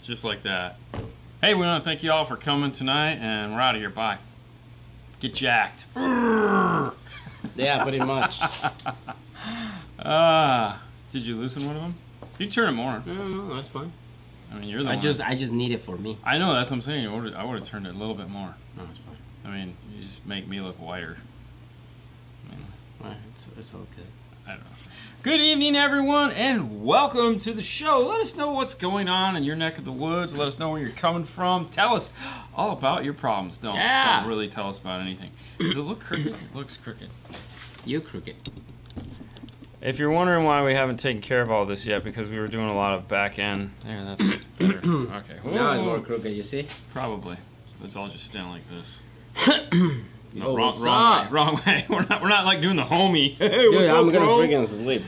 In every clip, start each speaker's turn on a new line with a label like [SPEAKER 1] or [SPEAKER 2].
[SPEAKER 1] Just like that. Hey, we want to thank you all for coming tonight, and we're out of here. Bye. Get jacked.
[SPEAKER 2] Yeah, pretty much.
[SPEAKER 1] Did you loosen one of them? You turn it more.
[SPEAKER 2] No, that's fine.
[SPEAKER 1] I mean, you're the
[SPEAKER 2] I
[SPEAKER 1] one.
[SPEAKER 2] just need it for me.
[SPEAKER 1] I know, that's what I'm saying. I would have turned it a little bit more.
[SPEAKER 2] No, it's fine.
[SPEAKER 1] I mean, you just make me look whiter. I mean,
[SPEAKER 2] Well, it's all good.
[SPEAKER 1] I don't know. Good evening, everyone, and welcome to the show. Let us know what's going on in your neck of the woods. Let us know where you're coming from. Tell us all about your problems. Don't really tell us about anything. Does it look crooked? It looks crooked.
[SPEAKER 2] You crooked.
[SPEAKER 1] If you're wondering why we haven't taken care of all this yet, because we were doing a lot of back end. There, that's better. Okay.
[SPEAKER 2] Now it's more crooked, you see?
[SPEAKER 1] Probably. Let's all just stand like this. No,
[SPEAKER 2] Oh,
[SPEAKER 1] wrong way. We're not like doing the homie. Hey,
[SPEAKER 2] Dude,
[SPEAKER 1] what's
[SPEAKER 2] I'm
[SPEAKER 1] up,
[SPEAKER 2] gonna
[SPEAKER 1] bro?
[SPEAKER 2] freaking sleep.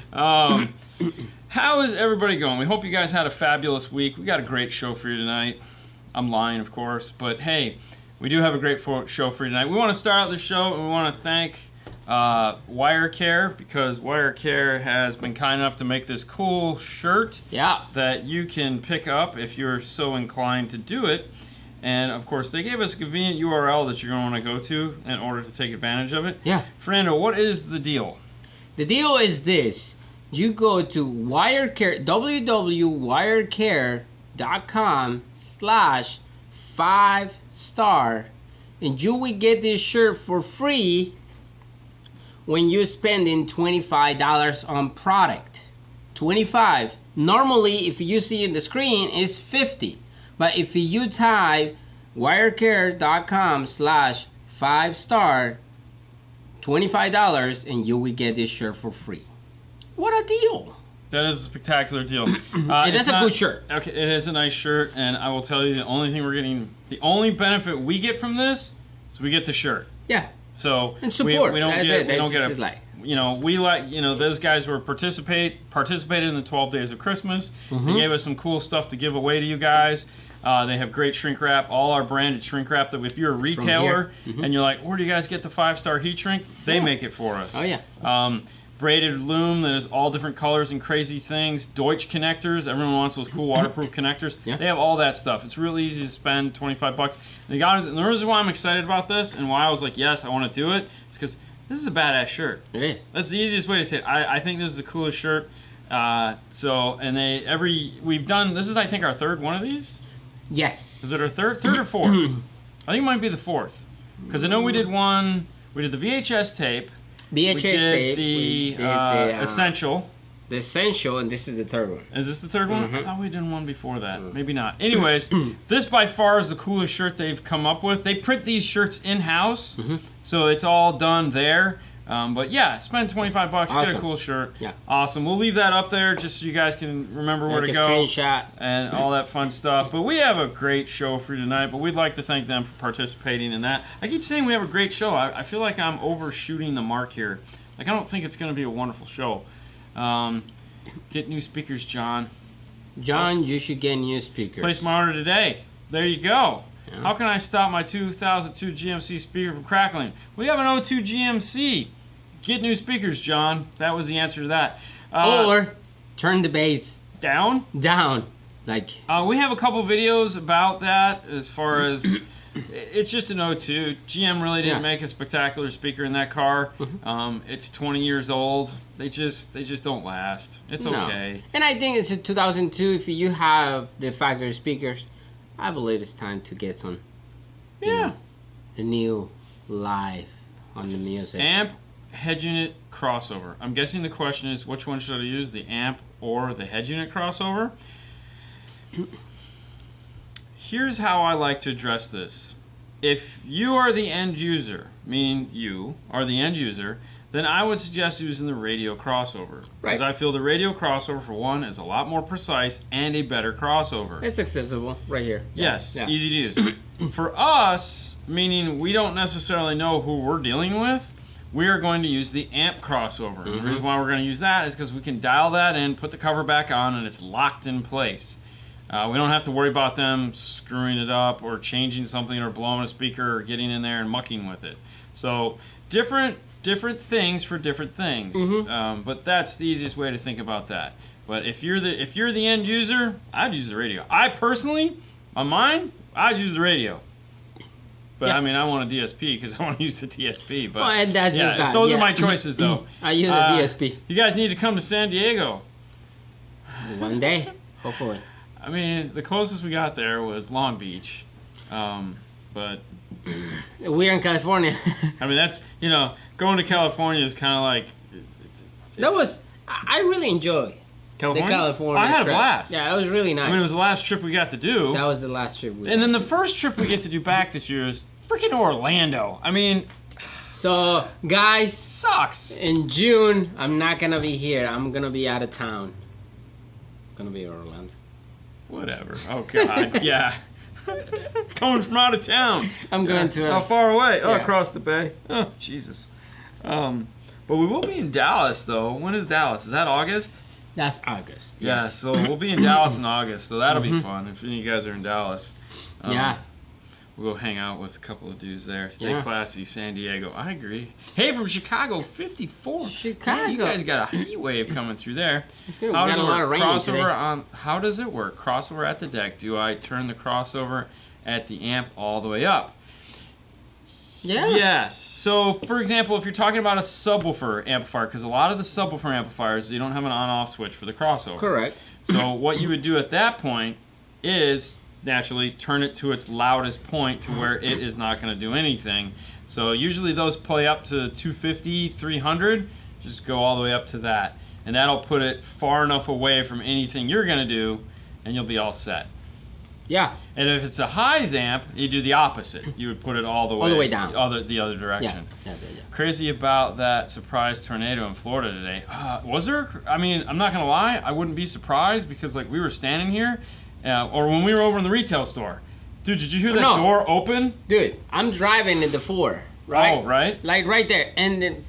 [SPEAKER 1] How is everybody going? We hope you guys had a fabulous week. We got a great show for you tonight. I'm lying, of course, but hey, we do have a great show for you tonight. We want to start out the show, and we want to thank Wire Care, because Wire Care has been kind enough to make this cool shirt that you can pick up if you're so inclined to do it. And of course, they gave us a convenient URL that you're going to want to go to in order to take advantage of it.
[SPEAKER 2] Yeah.
[SPEAKER 1] Fernando, what is the deal?
[SPEAKER 2] The deal is this. You go to Wirecare, www.wirecare.com/5-star, and you will get this shirt for free when you're spending $25 on product. 25. Normally, if you see in the screen, it's 50. But if you type wirecare.com/5-star, $25, and you will get this shirt for free. What a deal!
[SPEAKER 1] That is a spectacular deal.
[SPEAKER 2] It is a good shirt.
[SPEAKER 1] Okay, it is a nice shirt, and I will tell you the only benefit we get from this is we get the shirt.
[SPEAKER 2] Yeah.
[SPEAKER 1] So
[SPEAKER 2] and support.
[SPEAKER 1] We don't get a.
[SPEAKER 2] Like.
[SPEAKER 1] Those guys were participated in the 12 Days of Christmas. They gave us some cool stuff to give away to you guys. They have great shrink wrap, all our branded shrink wrap that if you're a retailer and you're like, where do you guys get the 5-star heat shrink? They make it for us.
[SPEAKER 2] Oh, yeah.
[SPEAKER 1] Braided loom that is all different colors and crazy things. Deutsch connectors. Everyone wants those cool waterproof connectors.
[SPEAKER 2] Yeah.
[SPEAKER 1] They have all that stuff. It's really easy to spend $25. And the reason why I'm excited about this and why I was like, yes, I want to do it, is because this is a badass shirt.
[SPEAKER 2] It is.
[SPEAKER 1] That's the easiest way to say it. I think this is the coolest shirt. This is I think our third one of these.
[SPEAKER 2] Yes.
[SPEAKER 1] Is it our third or fourth? I think it might be the fourth, because I know we did one. We did the VHS tape.
[SPEAKER 2] VHS tape.
[SPEAKER 1] We did the Essential.
[SPEAKER 2] The Essential, and this is the third one.
[SPEAKER 1] Is this the third one? I thought we did one before that. Maybe not. Anyways, this by far is the coolest shirt they've come up with. They print these shirts in-house, so it's all done there. But yeah, spend $25,
[SPEAKER 2] awesome.
[SPEAKER 1] Get a cool shirt.
[SPEAKER 2] Yeah.
[SPEAKER 1] Awesome. We'll leave that up there just so you guys can remember where to go.
[SPEAKER 2] Screenshot.
[SPEAKER 1] And all that fun stuff. But we have a great show for you tonight, but we'd like to thank them for participating in that. I keep saying we have a great show. I feel like I'm overshooting the mark here. Like, I don't think it's going to be a wonderful show. Get new speakers, John.
[SPEAKER 2] John, you should get new speakers.
[SPEAKER 1] Place my order today. There you go.
[SPEAKER 2] Yeah.
[SPEAKER 1] How can I stop my 2002 GMC speaker from crackling? We have an 02 GMC. Get new speakers, John. That was the answer to that.
[SPEAKER 2] Or turn the bass
[SPEAKER 1] down.
[SPEAKER 2] Like.
[SPEAKER 1] We have a couple videos about that as far as it's just an 02. GM really didn't make a spectacular speaker in that car. It's 20 years old. They just don't last. It's okay.
[SPEAKER 2] And I think it's a 2002. If you have the factory speakers, I believe it's time to get some. The new live on the music.
[SPEAKER 1] Amp, head unit, crossover. I'm guessing the question is, which one should I use, the amp or the head unit crossover? Here's how I like to address this. If you are the end user, meaning you are the end user, then I would suggest using the radio crossover. Because I feel the radio crossover, for one, is a lot more precise and a better crossover.
[SPEAKER 2] It's accessible right here.
[SPEAKER 1] Yes, easy to use. For us, meaning we don't necessarily know who we're dealing with, we are going to use the amp crossover. The reason why we're going to use that is because we can dial that in, put the cover back on, and it's locked in place. We don't have to worry about them screwing it up or changing something or blowing a speaker or getting in there and mucking with it. So different things for different things. But that's the easiest way to think about that. But if you're the end user, I'd use the radio. I personally, on mine, I'd use the radio. But
[SPEAKER 2] Yeah.
[SPEAKER 1] I mean, I want a DSP because I want to use the DSP. But
[SPEAKER 2] Well, and that's
[SPEAKER 1] yeah,
[SPEAKER 2] just that.
[SPEAKER 1] those
[SPEAKER 2] yeah.
[SPEAKER 1] are my choices, though.
[SPEAKER 2] I use a DSP.
[SPEAKER 1] You guys need to come to San Diego.
[SPEAKER 2] One day, hopefully.
[SPEAKER 1] I mean, the closest we got there was Long Beach. But
[SPEAKER 2] We're in California.
[SPEAKER 1] I mean, that's, going to California is kind of like.
[SPEAKER 2] That was, I really enjoy
[SPEAKER 1] California?
[SPEAKER 2] the California
[SPEAKER 1] I had
[SPEAKER 2] trip.
[SPEAKER 1] a blast.
[SPEAKER 2] Yeah, it was really nice.
[SPEAKER 1] I mean, it was the last trip we got to do.
[SPEAKER 2] That was the last trip we
[SPEAKER 1] And then the first trip we get to do back this year is freaking Orlando. I mean,
[SPEAKER 2] So, guys,
[SPEAKER 1] sucks.
[SPEAKER 2] in June, I'm not gonna be here. I'm gonna be out of town. Gonna be in Orlando.
[SPEAKER 1] Whatever. Oh, God. Yeah. Coming from out of town.
[SPEAKER 2] I'm going to.
[SPEAKER 1] How far away? Oh,
[SPEAKER 2] Yeah.
[SPEAKER 1] across the bay. Oh, Jesus. But we will be in Dallas, though. When is Dallas? Is that August?
[SPEAKER 2] That's August.
[SPEAKER 1] Yeah,
[SPEAKER 2] Yes.
[SPEAKER 1] so we'll be in Dallas in August, so that'll be fun. If any of you guys are in Dallas.
[SPEAKER 2] Yeah.
[SPEAKER 1] We'll go hang out with a couple of dudes there. Stay
[SPEAKER 2] Yeah.
[SPEAKER 1] classy, San Diego. I agree. Hey, from Chicago, 54.
[SPEAKER 2] Chicago.
[SPEAKER 1] Man, you guys got a heat wave coming through there.
[SPEAKER 2] We
[SPEAKER 1] How
[SPEAKER 2] got
[SPEAKER 1] does
[SPEAKER 2] a
[SPEAKER 1] it
[SPEAKER 2] lot
[SPEAKER 1] work?
[SPEAKER 2] of rain
[SPEAKER 1] Crossover
[SPEAKER 2] today.
[SPEAKER 1] on. How does it work? Crossover at the deck. Do I turn the crossover at the amp all the way up?
[SPEAKER 2] Yeah.
[SPEAKER 1] Yes. So, for example, if you're talking about a subwoofer amplifier, because a lot of the subwoofer amplifiers, you don't have an on-off switch for the crossover.
[SPEAKER 2] Correct.
[SPEAKER 1] So what you would do at that point is naturally turn it to its loudest point to where it is not going to do anything. So usually those play up to 250, 300. Just go all the way up to that. And that'll put it far enough away from anything you're going to do, and you'll be all set.
[SPEAKER 2] Yeah.
[SPEAKER 1] And if it's a highs amp, you do the opposite. You would put it all the way
[SPEAKER 2] down.
[SPEAKER 1] the other
[SPEAKER 2] Yeah.
[SPEAKER 1] direction.
[SPEAKER 2] Yeah.
[SPEAKER 1] Crazy about that surprise tornado in Florida today. Was there? I mean, I'm not gonna lie. I wouldn't be surprised because like we were standing here, or when we were over in the retail store. Dude, did you hear that
[SPEAKER 2] No.
[SPEAKER 1] door open?
[SPEAKER 2] Dude, I'm driving in the 4, right?
[SPEAKER 1] Oh, right.
[SPEAKER 2] Like right there, and then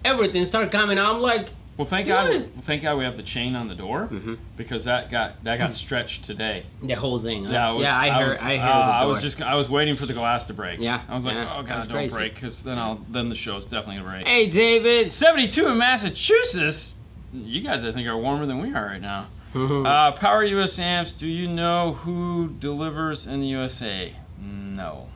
[SPEAKER 2] everything started coming out. I'm like,
[SPEAKER 1] Well, thank
[SPEAKER 2] Good.
[SPEAKER 1] God. Well, thank God we have the chain on the door because that got stretched today.
[SPEAKER 2] the whole thing. Huh?
[SPEAKER 1] Yeah,
[SPEAKER 2] I heard the door.
[SPEAKER 1] I was waiting for the glass to break.
[SPEAKER 2] Yeah,
[SPEAKER 1] I was like,
[SPEAKER 2] yeah,
[SPEAKER 1] oh
[SPEAKER 2] that's
[SPEAKER 1] God, don't
[SPEAKER 2] crazy.
[SPEAKER 1] break, because then the show's definitely gonna break.
[SPEAKER 2] Hey, David.
[SPEAKER 1] 72 in Massachusetts. You guys, I think, are warmer than we are right now. Power US amps. Do you know who delivers in the USA? No.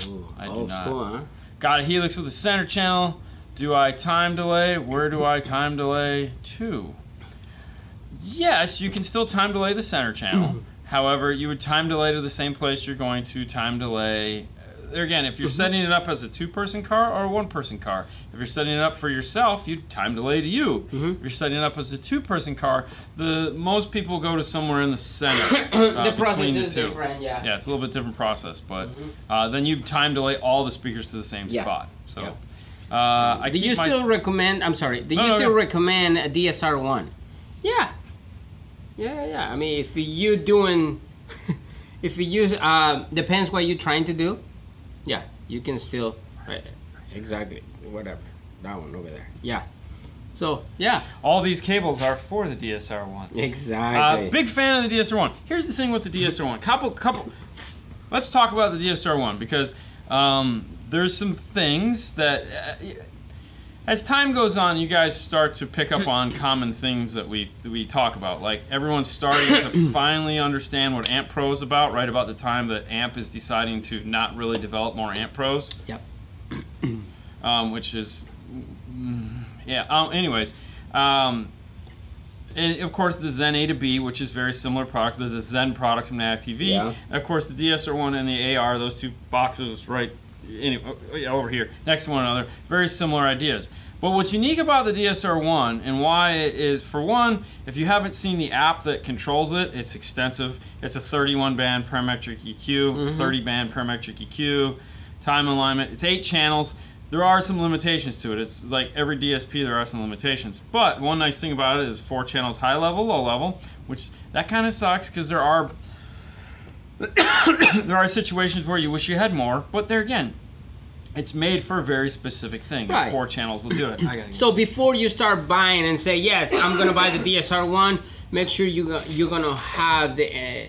[SPEAKER 2] Ooh,
[SPEAKER 1] I do
[SPEAKER 2] old
[SPEAKER 1] not.
[SPEAKER 2] school, huh?
[SPEAKER 1] Got a Helix with a center channel. Do I time delay? Where do I time delay to? Yes, you can still time delay the center channel. However, you would time delay to the same place you're going to time delay. Again, if you're setting it up as a 2-person car or a 1-person car. If you're setting it up for yourself, you time delay to you. If you're setting it up as a 2-person car, most people go to somewhere in the center.
[SPEAKER 2] The process
[SPEAKER 1] between the
[SPEAKER 2] is
[SPEAKER 1] two.
[SPEAKER 2] different, yeah.
[SPEAKER 1] Yeah, it's a little bit different process, but then you time delay all the speakers to the same
[SPEAKER 2] Yeah.
[SPEAKER 1] spot. So,
[SPEAKER 2] Yeah.
[SPEAKER 1] I
[SPEAKER 2] Do
[SPEAKER 1] keep
[SPEAKER 2] you
[SPEAKER 1] my-
[SPEAKER 2] still recommend? I'm sorry. Do you
[SPEAKER 1] No,
[SPEAKER 2] still
[SPEAKER 1] no.
[SPEAKER 2] recommend a DSR-1? Yeah. Yeah. I mean, if you doing, if you use, depends what you're trying to do. Yeah, you can still. Exactly. Whatever. That one over there. Yeah. So yeah.
[SPEAKER 1] all these cables are for the DSR-1.
[SPEAKER 2] Exactly.
[SPEAKER 1] Big fan of the DSR-1. Here's the thing with the DSR-1. Couple. Let's talk about the DSR-1 because there's some things that, as time goes on, you guys start to pick up on common things that we talk about. Like everyone's starting to finally understand what Amp Pro is about. Right about the time that Amp is deciding to not really develop more Amp Pros.
[SPEAKER 2] Yep.
[SPEAKER 1] Which is, yeah. Anyways. And of course the Zen A to B, which is very similar product, the Zen product from Nav TV.
[SPEAKER 2] Yeah.
[SPEAKER 1] And of course the DSR-1 and the AR, those two boxes right over here, next to one another, very similar ideas. But what's unique about the DSR-1 and why it is, for one, if you haven't seen the app that controls it, it's extensive. It's a 31-band parametric EQ, 30-band parametric EQ, time alignment. It's 8 channels. There are some limitations to it. It's like every DSP, there are some limitations. But one nice thing about it is 4 channels high level, low level, which that kind of sucks because there are situations where you wish you had more, but there again, it's made for a very specific thing.
[SPEAKER 2] Right.
[SPEAKER 1] 4 channels will do it.
[SPEAKER 2] So before you start buying and say yes, I'm gonna buy the DSR-1, make sure you're gonna have the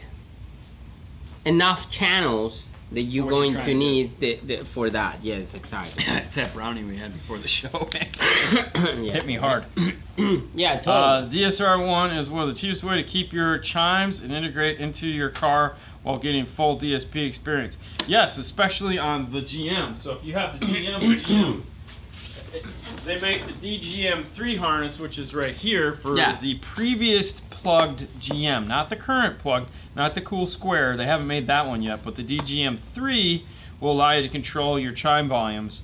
[SPEAKER 2] enough channels that you're
[SPEAKER 1] What
[SPEAKER 2] going
[SPEAKER 1] you're
[SPEAKER 2] to
[SPEAKER 1] trying
[SPEAKER 2] need for that. Yes, exactly.
[SPEAKER 1] It's that brownie we had before the show.
[SPEAKER 2] Yeah.
[SPEAKER 1] Hit me hard.
[SPEAKER 2] Yeah, totally.
[SPEAKER 1] DSR1 is one of the cheapest way to keep your chimes and integrate into your car while getting full DSP experience. Yes, especially on the GM. So if you have the GM, they make the DGM3 harness, which is right here, for the previous plugged GM, not the current plug, not the cool square. They haven't made that one yet, but the DGM3 will allow you to control your chime volumes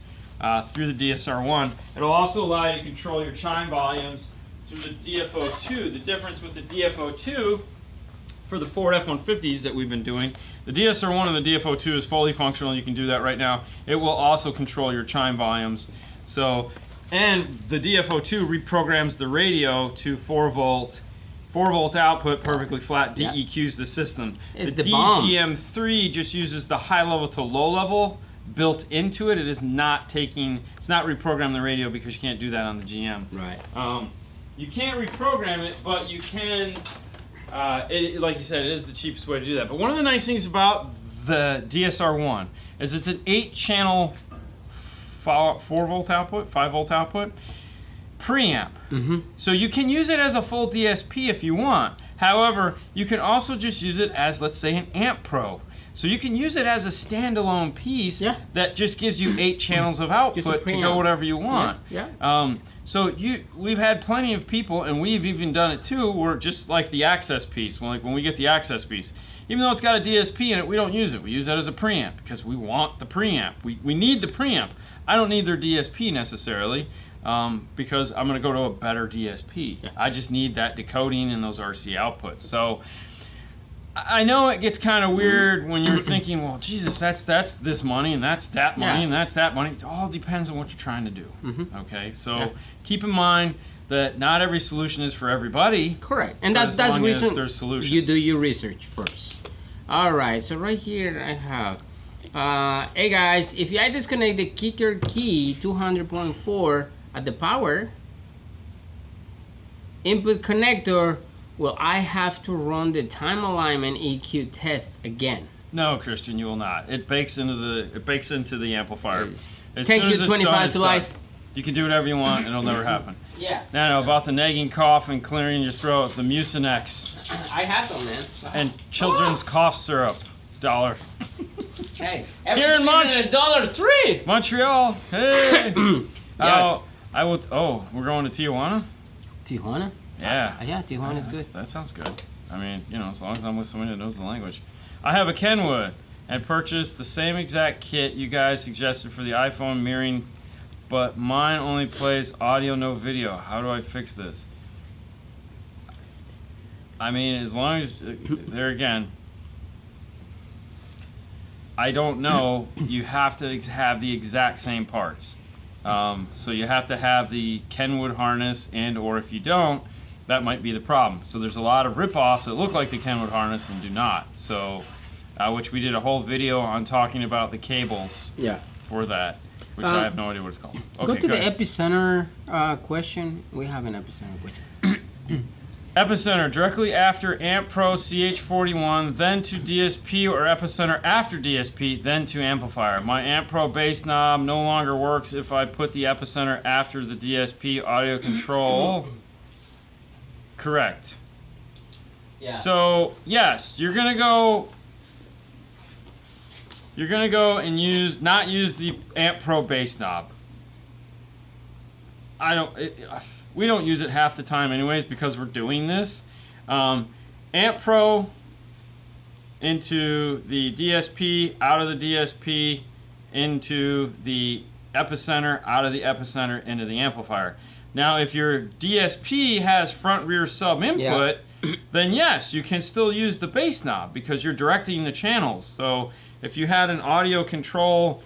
[SPEAKER 1] through the DSR1. It'll also allow you to control your chime volumes through the DFO2. The difference with the DFO2 for the Ford F-150s that we've been doing, the DSR1 and the DFO2 is fully functional. You can do that right now. It will also control your chime volumes. So, and the DFO2 reprograms the radio to 4 volt output, perfectly flat, DEQs the system.
[SPEAKER 2] It's
[SPEAKER 1] the
[SPEAKER 2] the bomb.
[SPEAKER 1] DGM3 just uses the high level to low level built into it. It is not it's not reprogramming the radio, because you can't do that on the GM.
[SPEAKER 2] Right.
[SPEAKER 1] You can't reprogram it, but you can, like you said, it is the cheapest way to do that. But one of the nice things about the DSR1 is it's an 8-channel 4 volt output, 5 volt output preamp. So you can use it as a full DSP if you want. However, you can also just use it as, let's say, an amp pro. So you can use it as a standalone piece that just gives you 8 channels of output to go whatever you want. So we've had plenty of people, and we've even done it too, where just like the access piece, when we get the access piece, even though it's got a DSP in it, we don't use it. We use that as a preamp because we want the preamp. We need the preamp. I don't need their DSP necessarily, because I'm going to go to a better DSP. I just need that decoding and those RC outputs. So I know it gets kind of weird when you're thinking, well, Jesus, that's this money, and that's that money, and that's that money. It all depends on what you're trying to do. Okay, so keep in mind that not every solution is for everybody.
[SPEAKER 2] Correct, and that's the reason
[SPEAKER 1] there's solutions.
[SPEAKER 2] You do your research first. All right, so right here I have. Hey guys, if I disconnect the kicker key 200.4 at the power input connector, will I have to run the time alignment EQ test again?
[SPEAKER 1] No, Christian, you will not. It bakes into the amplifier.
[SPEAKER 2] Thank you, 25 to life.
[SPEAKER 1] You can do whatever you want, and it'll never happen.
[SPEAKER 2] Yeah.
[SPEAKER 1] Now, about the nagging cough and clearing your throat, the Mucinex.
[SPEAKER 2] I have them, man.
[SPEAKER 1] And children's cough syrup, $1.
[SPEAKER 2] Hey,
[SPEAKER 1] here in
[SPEAKER 2] $1.03.
[SPEAKER 1] Montreal. Hey.
[SPEAKER 2] Yes.
[SPEAKER 1] We're going to Tijuana?
[SPEAKER 2] Tijuana?
[SPEAKER 1] Yeah.
[SPEAKER 2] Yeah, Tijuana's good.
[SPEAKER 1] That sounds good. I mean, as long as I'm with somebody that knows the language. I have a Kenwood and purchased the same exact kit you guys suggested for the iPhone mirroring, but mine only plays audio, no video. How do I fix this? I mean, as long as, there again, I don't know, you have to have the exact same parts. So you have to have the Kenwood harness, or if you don't, that might be the problem. So there's a lot of rip-offs that look like the Kenwood harness and do not. So, which we did a whole video on talking about the cables for that, which I have no idea what it's called. Okay,
[SPEAKER 2] go to the epicenter question. We have an epicenter question.
[SPEAKER 1] Epicenter directly after Amp Pro CH41, then to DSP, or epicenter after DSP, then to amplifier. My Amp Pro bass knob no longer works if I put the epicenter after the DSP audio control. Correct. Yeah. So yes, you're gonna go and not use the Amp Pro bass knob. We don't use it half the time anyways because we're doing this. Amp Pro into the DSP, out of the DSP, into the epicenter, out of the epicenter, into the amplifier. Now, if your DSP has front rear sub input, then yes, you can still use the bass knob because you're directing the channels. So if you had an audio control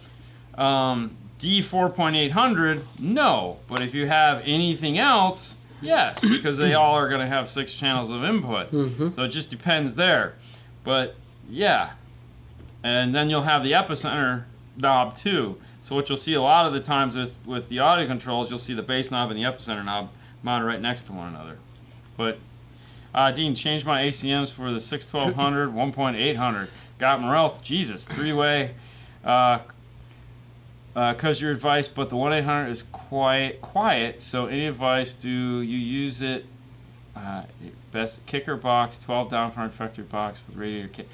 [SPEAKER 1] D4.800, no. But if you have anything else, yes, because they all are going to have 6 channels of input. So it just depends there. But yeah. And then you'll have the epicenter knob too. So what you'll see a lot of the times with the audio controls, you'll see the bass knob and the epicenter knob mounted right next to one another. But Dean, change my ACMs for the 61200, 1.800. Got Morel, Jesus, 3-way. Because your advice, but the 1-800 is quiet. So any advice? Do you use it? Best kicker box, 12 down front factory box with radiator kit.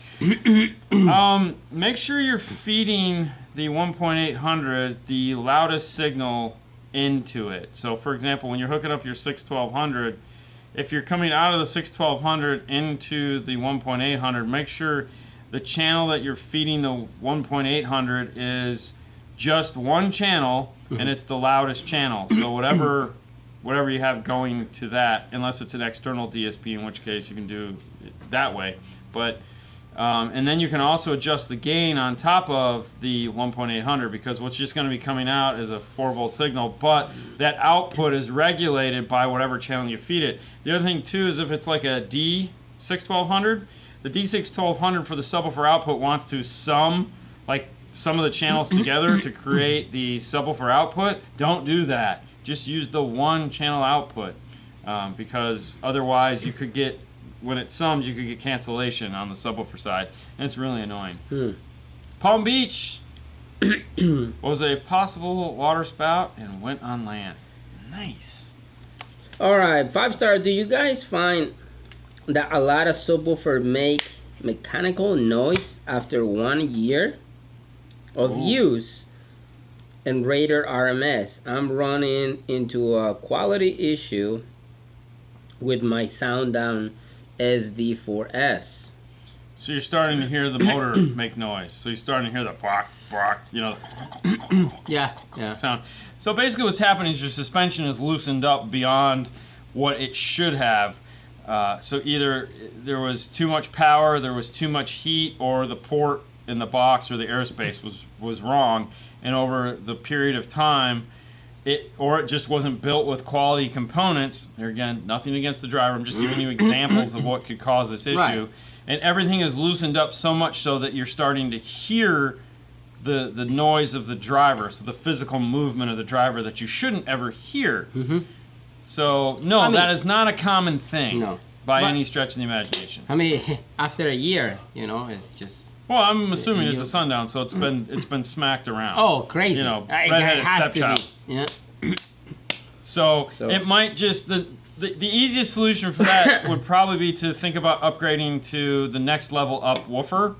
[SPEAKER 1] Make sure you're feeding the 1.800 the loudest signal into it. So for example, when you're hooking up your 61200, if you're coming out of the 61200 into the 1.800, make sure the channel that you're feeding the 1.800 is just one channel, and it's the loudest channel. So whatever you have going to that, unless it's an external DSP, in which case you can do it that way. But and then you can also adjust the gain on top of the 1.800, because what's just going to be coming out is a 4-volt signal, but that output is regulated by whatever channel you feed it. The other thing too is if it's like a D61200, the D61200 for the subwoofer output wants to sum some of the channels together to create the subwoofer output. Don't do that. Just use the one channel output, because otherwise you could get, when it sums, you could get cancellation on the subwoofer side, and it's really annoying. Palm Beach was a possible water spout and went on land. Nice.
[SPEAKER 2] All right, 5-star. Do you guys find that a lot of subwoofers make mechanical noise after 1 year of use? And Radar RMS, I'm running into a quality issue with my sound down SD4S.
[SPEAKER 1] So you're starting to hear the motor make noise. So you're starting to hear the bark, you know,
[SPEAKER 2] yeah.
[SPEAKER 1] sound. So basically what's happening is your suspension is loosened up beyond what it should have. So either there was too much power, there was too much heat, or the port in the box or the airspace was wrong. And over the period of time, it just wasn't built with quality components. There again, nothing against the driver. I'm just giving you examples of what could cause this issue.
[SPEAKER 2] Right.
[SPEAKER 1] And everything is loosened up so much so that you're starting to hear the noise of the driver, so the physical movement of the driver that you shouldn't ever hear. So no, that is not a common thing by any stretch of the imagination.
[SPEAKER 2] I mean, after a year, you know, it's just.
[SPEAKER 1] Well, I'm assuming it's a sundown, so it's been smacked around.
[SPEAKER 2] Oh, crazy!
[SPEAKER 1] You know,
[SPEAKER 2] it has to be. Yeah.
[SPEAKER 1] So it might just the easiest solution for that would probably be to think about upgrading to the next level up woofer,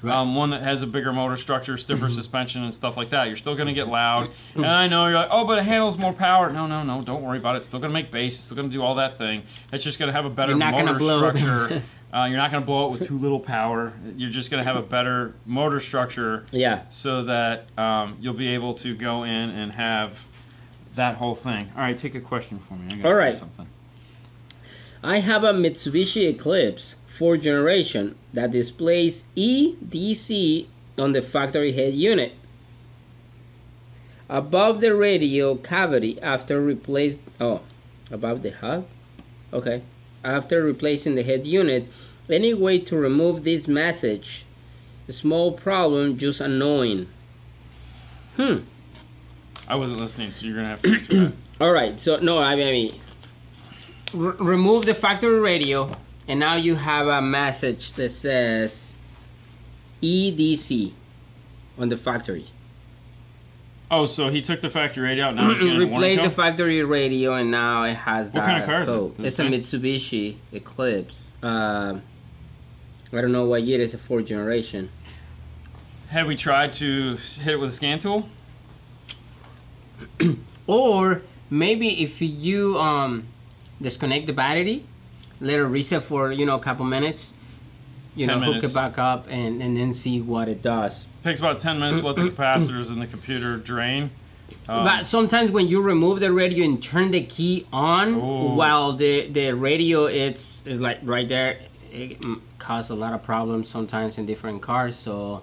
[SPEAKER 1] one that has a bigger motor structure, stiffer suspension, and stuff like that. You're still going to get loud, and I know you're like, oh, but it handles more power. No, don't worry about it. It's still going to make bass. It's still going to do all that thing. It's just going to have a better motor structure. You're not going to blow it with too little power. You're just going to have a better motor structure, so that you'll be able to go in and have that whole thing. All right, take a question for me.
[SPEAKER 2] All right. Something. I have a Mitsubishi Eclipse 4th generation that displays EDC on the factory head unit. Above the radio cavity after above the hub? Okay. After replacing the head unit, any way to remove this message? Small problem, just annoying.
[SPEAKER 1] I wasn't listening, so you're gonna have to answer that.
[SPEAKER 2] All right, so no, I mean, remove the factory radio, and now you have a message that says EDC on the factory.
[SPEAKER 1] Oh, so he took the factory radio out, now he's going to
[SPEAKER 2] replace the factory radio, and now it has that
[SPEAKER 1] What kind of car
[SPEAKER 2] code.
[SPEAKER 1] is
[SPEAKER 2] It's
[SPEAKER 1] it?
[SPEAKER 2] a Mitsubishi Eclipse. I don't know what year. It's a 4th generation.
[SPEAKER 1] Have we tried to hit it with a scan tool?
[SPEAKER 2] Or maybe if you disconnect the battery, let it reset for a couple minutes,
[SPEAKER 1] 10
[SPEAKER 2] hook
[SPEAKER 1] minutes.
[SPEAKER 2] it back up, and then see what it does.
[SPEAKER 1] Takes about 10 minutes to let the capacitors in the computer drain.
[SPEAKER 2] But sometimes when you remove the radio and turn the key on, while the radio is like right there, it causes a lot of problems sometimes in different cars. So,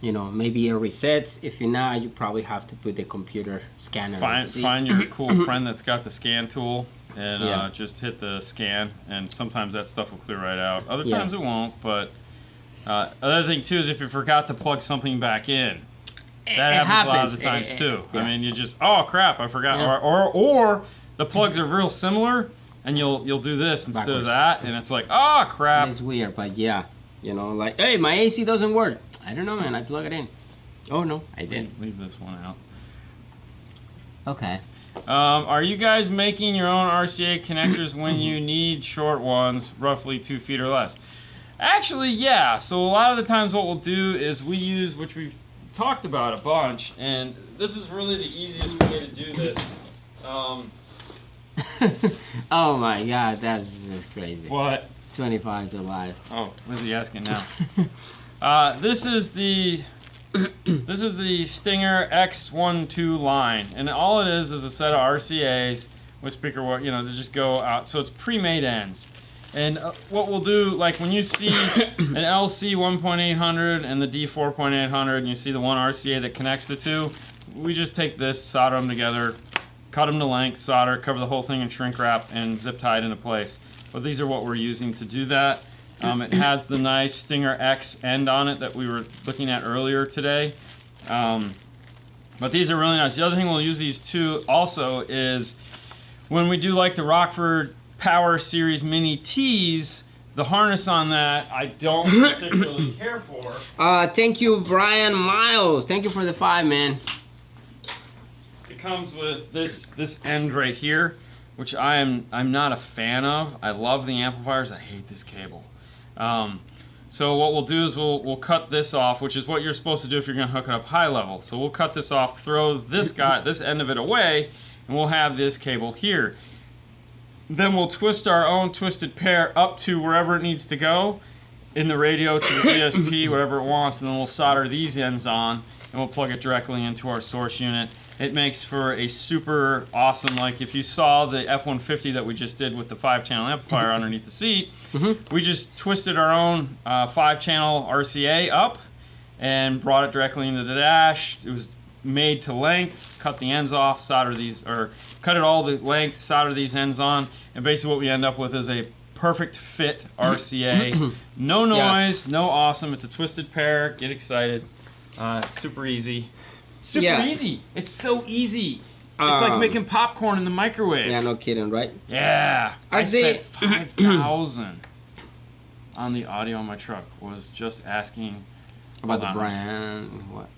[SPEAKER 2] maybe it resets. If you're not, you probably have to put the computer scanner.
[SPEAKER 1] Find your cool friend that's got the scan tool and just hit the scan, and sometimes that stuff will clear right out. Other times it won't, but other thing too is if you forgot to plug something back in. That happens a lot of the times too. I mean, you just, oh crap, I forgot. Or the plugs are real similar, and you'll do this instead of that, and it's like, oh crap.
[SPEAKER 2] It's weird, but yeah. You know, like, hey, my AC doesn't work. I don't know, man. I plug it in. Oh no, I did.
[SPEAKER 1] Leave this one out.
[SPEAKER 2] Okay.
[SPEAKER 1] Are you guys making your own RCA connectors when you need short ones, roughly 2 feet or less? Actually, yeah. So a lot of the times what we'll do is we use, which we've talked about a bunch, and this is really the easiest way to do this.
[SPEAKER 2] Oh my God, that's crazy.
[SPEAKER 1] What?
[SPEAKER 2] 25 to live.
[SPEAKER 1] Oh, what is he asking now? This is the Stinger X12 line, and all it is a set of RCAs with speaker, they just go out. So it's pre-made ends. And what we'll do, like when you see an LC 1.800 and the D 4.800, and you see the one RCA that connects the two, we just take this, solder them together, cut them to length, solder, cover the whole thing in shrink wrap, and zip tie it into place. But these are what we're using to do that. It has the nice Stinger X end on it that we were looking at earlier today. But these are really nice. The other thing we'll use these to also is when we do like the Rockford Power Series Mini Tees, the harness on that I don't particularly care for.
[SPEAKER 2] Thank you, Brian Miles. Thank you for the 5, man.
[SPEAKER 1] It comes with this end right here, which I'm not a fan of. I love the amplifiers. I hate this cable. So what we'll do is we'll cut this off, which is what you're supposed to do if you're going to hook it up high level. So we'll cut this off, throw this end of it away, and we'll have this cable here. Then we'll twist our own twisted pair up to wherever it needs to go in the radio, to the DSP, whatever it wants, and then we'll solder these ends on, and we'll plug it directly into our source unit. It makes for a super awesome, like if you saw the F-150 that we just did with the 5-channel amplifier underneath the seat, we just twisted our own 5-channel RCA up and brought it directly into the dash. It was made to length, cut the ends off, solder these, or cut it all the length, solder these ends on, and basically what we end up with is a perfect fit RCA. No noise, no awesome. It's a twisted pair. Get excited. Super easy. Super easy. It's so easy. It's like making popcorn in the microwave.
[SPEAKER 2] Yeah, no kidding, right?
[SPEAKER 1] Yeah. I spent $5,000 on the audio on my truck. Was just asking
[SPEAKER 2] about the brand. What?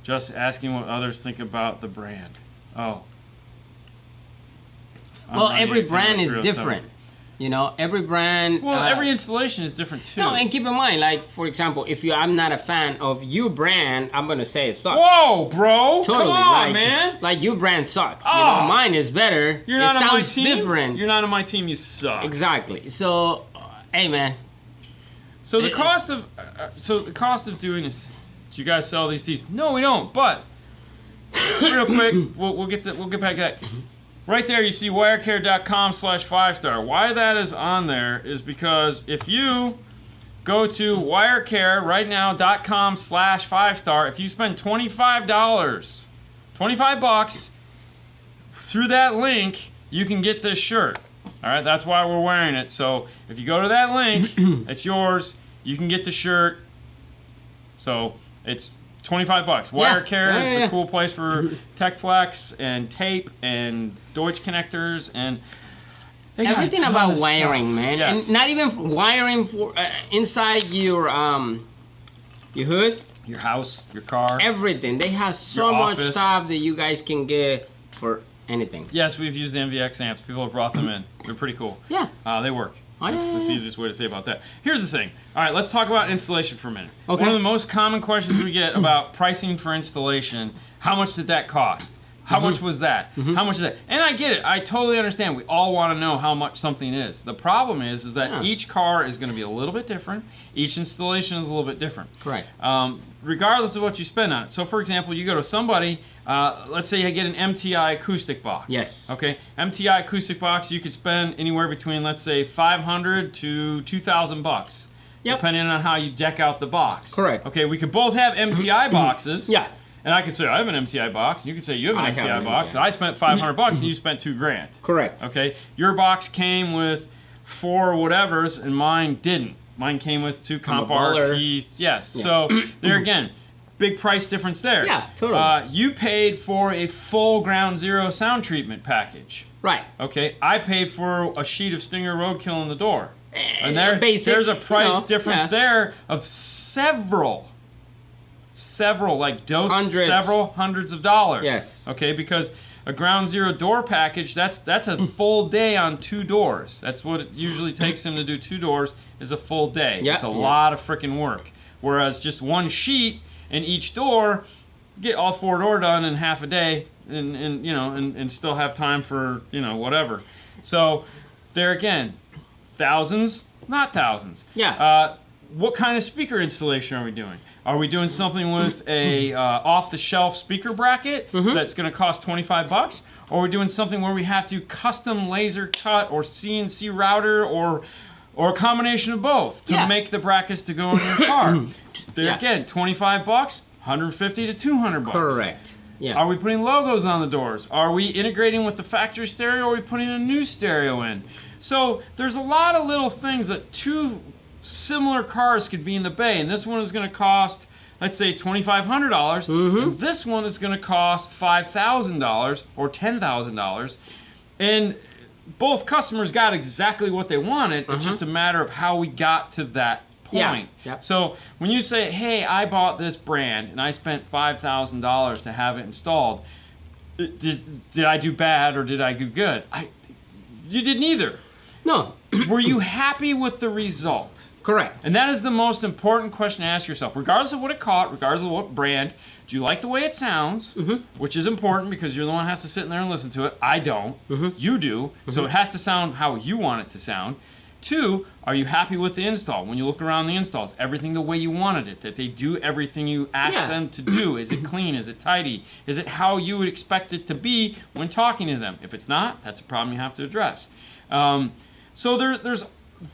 [SPEAKER 1] Just asking what others think about the brand. Oh.
[SPEAKER 2] Well, every brand is different. You know, every brand...
[SPEAKER 1] Well, every installation is different, too.
[SPEAKER 2] No, and keep in mind, like, for example, if I'm not a fan of your brand, I'm going to say it sucks.
[SPEAKER 1] Whoa, bro!
[SPEAKER 2] Totally.
[SPEAKER 1] Come on,
[SPEAKER 2] like,
[SPEAKER 1] man!
[SPEAKER 2] Like, your brand sucks.
[SPEAKER 1] Oh.
[SPEAKER 2] You know, mine is better.
[SPEAKER 1] You're not
[SPEAKER 2] it
[SPEAKER 1] on my
[SPEAKER 2] sounds
[SPEAKER 1] team?
[SPEAKER 2] different.
[SPEAKER 1] You're not on my team, you suck.
[SPEAKER 2] Exactly. So, hey, man.
[SPEAKER 1] So the cost of doing this... Do you guys sell these tees? No, we don't, but... real quick, we'll get back to that. Right there, you see wirecare.com/5star. Why that is on there is because if you go to wirecarerightnow.com/5star, if you spend $25, $25 through that link, you can get this shirt. All right, that's why we're wearing it. So if you go to that link, it's yours. You can get the shirt. So it's $25. Wirecare is the cool place for tech flex and tape and Deutsch connectors and
[SPEAKER 2] everything about wiring, man.
[SPEAKER 1] Yes.
[SPEAKER 2] And not even wiring for inside your hood,
[SPEAKER 1] your house, your car,
[SPEAKER 2] everything. They have so much stuff that you guys can get for anything.
[SPEAKER 1] Yes, we've used the MVX amps. People have brought them in. They're pretty cool.
[SPEAKER 2] Yeah.
[SPEAKER 1] They work. That's the easiest way to say about that. Here's the thing. All right, let's talk about installation for a minute.
[SPEAKER 2] Okay.
[SPEAKER 1] One of the most common questions we get about pricing for installation, how much did that cost? How much was that? How much is that? And I get it. I totally understand. We all want to know how much something is. The problem is that each car is going to be a little bit different. Each installation is a little bit different.
[SPEAKER 2] Correct.
[SPEAKER 1] Regardless of what you spend on it. So, for example, you go to somebody, let's say you get an MTI acoustic box.
[SPEAKER 2] Yes.
[SPEAKER 1] Okay. MTI acoustic box, you could spend anywhere between, let's say, $500 to $2,000.
[SPEAKER 2] Yep.
[SPEAKER 1] Depending on how you deck out the box.
[SPEAKER 2] Correct.
[SPEAKER 1] Okay, we could both have MTI boxes.
[SPEAKER 2] Yeah.
[SPEAKER 1] And I could say, I have an MTI box, and you could say, you have an MTI box, and I spent $500 and you spent $2,000.
[SPEAKER 2] Correct.
[SPEAKER 1] Okay? Your box came with 4 whatevers, and mine didn't. Mine came with 2 comp RTs. Yes. Yeah. So, there again, big price difference there.
[SPEAKER 2] Yeah, totally.
[SPEAKER 1] You paid for a full Ground Zero sound treatment package.
[SPEAKER 2] Right.
[SPEAKER 1] Okay? I paid for a sheet of Stinger Roadkill in the door. And
[SPEAKER 2] basic,
[SPEAKER 1] there's a price difference
[SPEAKER 2] yeah.
[SPEAKER 1] there of several, like several hundreds of dollars.
[SPEAKER 2] Yes.
[SPEAKER 1] Okay, because a ground zero door package, that's a full day on 2 doors. That's what it usually takes them to do 2 doors, is a full day.
[SPEAKER 2] Yeah,
[SPEAKER 1] it's a lot of freaking work. Whereas just 1 sheet in each door, get all 4 door done in half a day, and still have time for whatever. So there again, thousands, not thousands.
[SPEAKER 2] Yeah.
[SPEAKER 1] What kind of speaker installation are we doing? Are we doing something with a off-the-shelf speaker bracket that's going to cost $25? Or are we doing something where we have to custom laser cut or CNC router or a combination of both to make the brackets to go in your car? There again, $25, $150 to $200.
[SPEAKER 2] Correct. Yeah.
[SPEAKER 1] Are we putting logos on the doors? Are we integrating with the factory stereo, or are we putting a new stereo in? So there's a lot of little things that 2 similar cars could be in the bay, and this one is going to cost, let's say, $2,500, and this one is going to cost $5,000 or $10,000, and both customers got exactly what they wanted. It's just a matter of how we got to that point.
[SPEAKER 2] Yeah. Yep.
[SPEAKER 1] So when you say, hey, I bought this brand and I spent $5,000 to have it installed, did I do bad or did I do good? You did neither.
[SPEAKER 2] No.
[SPEAKER 1] Were you happy with the result?
[SPEAKER 2] Correct.
[SPEAKER 1] And that is the most important question to ask yourself. Regardless of what it cost, regardless of what brand, do you like the way it sounds? Which is important because you're the one who has to sit in there and listen to it. I don't. You do. So it has to sound how you want it to sound. 2, are you happy with the install? When you look around the installs, everything the way you wanted it, that they do everything you asked them to do. Is it clean? Is it tidy? Is it how you would expect it to be when talking to them? If it's not, that's a problem you have to address. So there's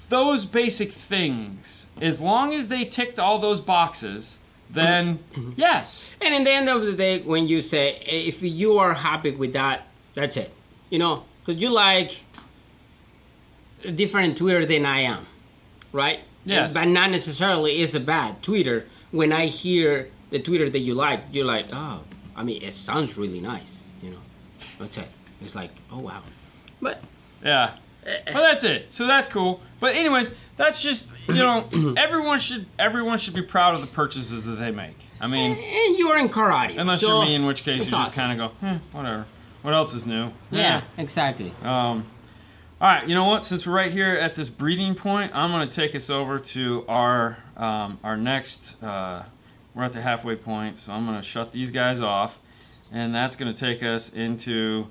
[SPEAKER 1] those basic things. As long as they ticked all those boxes, then yes.
[SPEAKER 2] And in the end of the day, when you say, if you are happy with that, that's it. Because you like a different Twitter than I am, right?
[SPEAKER 1] Yes.
[SPEAKER 2] But not necessarily is a bad Twitter. When I hear the Twitter that you like, you're like, oh, I mean, it sounds really nice, That's it. It's like, oh, wow. But...
[SPEAKER 1] yeah. Well, that's it. So that's cool. But anyways, that's just, everyone should be proud of the purchases that they make. I mean...
[SPEAKER 2] And you're in car audio.
[SPEAKER 1] Unless you're me, in which case you just
[SPEAKER 2] awesome.
[SPEAKER 1] kind of go, whatever. What else is new?
[SPEAKER 2] Yeah, exactly.
[SPEAKER 1] All right, you know what? Since we're right here at this breathing point, I'm going to take us over to our next. We're at the halfway point, so I'm going to shut these guys off, and that's going to take us into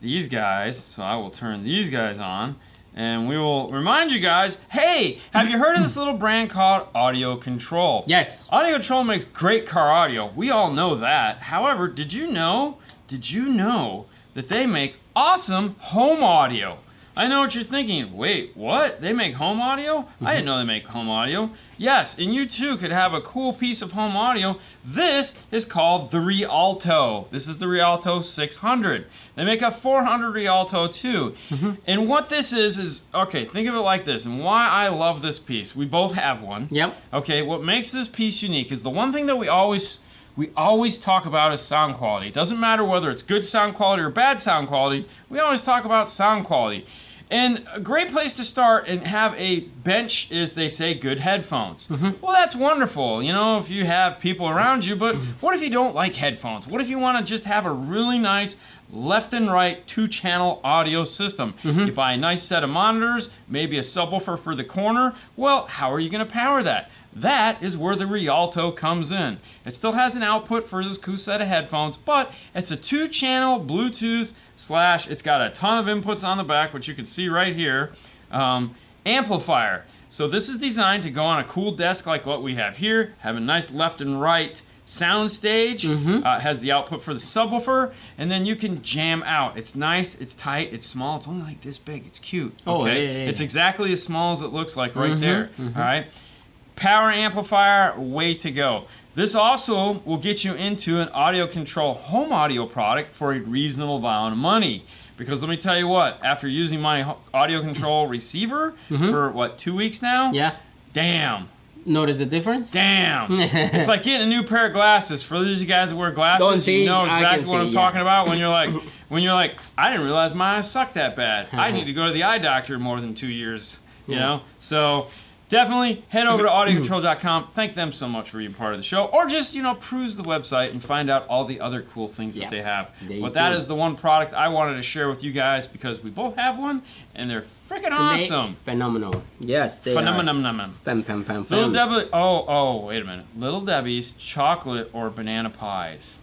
[SPEAKER 1] these guys. So I will turn these guys on, and we will remind you guys. Hey, have you heard of this little brand called Audio Control?
[SPEAKER 2] Yes.
[SPEAKER 1] Audio Control makes great car audio. We all know that. However, did you know that they make awesome home audio? I know what you're thinking. Wait, what? They make home audio? I didn't know they make home audio. Yes, and you too could have a cool piece of home audio. This is called the Rialto. This is the Rialto 600. They make a 400 Rialto too. And what this is, okay, think of it like this, and why I love this piece. We both have one.
[SPEAKER 2] Yep.
[SPEAKER 1] Okay, what makes this piece unique is the one thing that we always talk about is sound quality. It doesn't matter whether it's good sound quality or bad sound quality. We always talk about sound quality. And a great place to start and have a bench is, they say, good headphones. Well, that's wonderful, if you have people around you, but what if you don't like headphones? What if you want to just have a really nice left and right 2-channel audio system? You buy a nice set of monitors, maybe a subwoofer for the corner. Well, how are you going to power that? That is where the Rialto comes in. It still has an output for this cool set of headphones, but it's a 2-channel Bluetooth / it's got a ton of inputs on the back, which you can see right here, amplifier. So this is designed to go on a cool desk like what we have here, have a nice left and right sound stage, has the output for the subwoofer, and then you can jam out. It's nice, it's tight, it's small, it's only like this big, it's cute.
[SPEAKER 2] Oh,
[SPEAKER 1] okay?
[SPEAKER 2] yeah.
[SPEAKER 1] It's exactly as small as it looks like right there, all right? Power amplifier, way to go. This also will get you into an Audio Control home audio product for a reasonable amount of money. Because let me tell you what, after using my Audio Control receiver for, 2 weeks now?
[SPEAKER 2] Yeah.
[SPEAKER 1] Damn.
[SPEAKER 2] Notice the difference?
[SPEAKER 1] Damn. It's like getting a new pair of glasses. For those of you guys that wear glasses,
[SPEAKER 2] Don't see,
[SPEAKER 1] you know
[SPEAKER 2] I
[SPEAKER 1] exactly
[SPEAKER 2] can
[SPEAKER 1] what
[SPEAKER 2] see,
[SPEAKER 1] I'm talking about when you're like, I didn't realize my eyes suck that bad. I need to go to the eye doctor more than 2 years. You know? So definitely head over to audiocontrol.com. Thank them so much for being part of the show. Or just, peruse the website and find out all the other cool things that they have. But that is the one product I wanted to share with you guys because we both have one and they're freaking awesome.
[SPEAKER 2] Phenomenal. Yes, they
[SPEAKER 1] Phenomenal.
[SPEAKER 2] are.
[SPEAKER 1] Little Debbie. Oh, wait a minute. Little Debbie's chocolate or banana pies.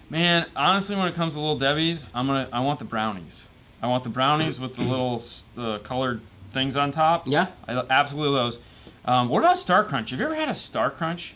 [SPEAKER 1] Man, honestly, when it comes to Little Debbie's, I want the brownies. I want the brownies with the little colored things on top.
[SPEAKER 2] Yeah.
[SPEAKER 1] I absolutely love those. What about Star Crunch? Have you ever had a Star Crunch?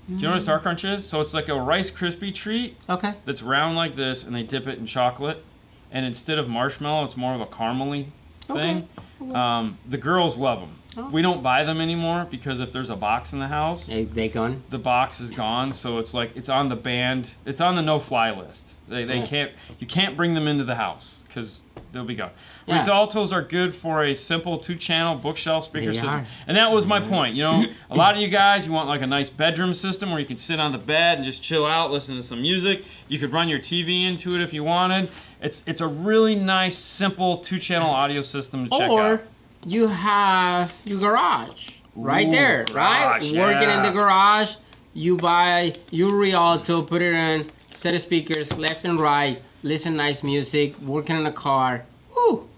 [SPEAKER 1] Do you know what a Star Crunch is? So it's like a Rice Krispie treat.
[SPEAKER 2] Okay.
[SPEAKER 1] That's round like this, and they dip it in chocolate. And instead of marshmallow, it's more of a caramely thing. Okay. The girls love them. Oh. We don't buy them anymore because if there's a box in the house,
[SPEAKER 2] they gone.
[SPEAKER 1] The box is gone, so it's like it's on the banned. It's on the no-fly list. They can't. You can't bring them into the house because they'll be gone. Yeah. Rialtos are good for a simple 2-channel bookshelf speaker system. And that was my point. A lot of you guys, you want like a nice bedroom system where you can sit on the bed and just chill out, listen to some music. You could run your TV into it if you wanted. It's a really nice, simple 2-channel audio system to check out.
[SPEAKER 2] Or you have your garage right there, right?
[SPEAKER 1] Yeah.
[SPEAKER 2] Working in the garage, you buy your Rialto, put it in, set of speakers left and right, listen to nice music, working in a car. Woo!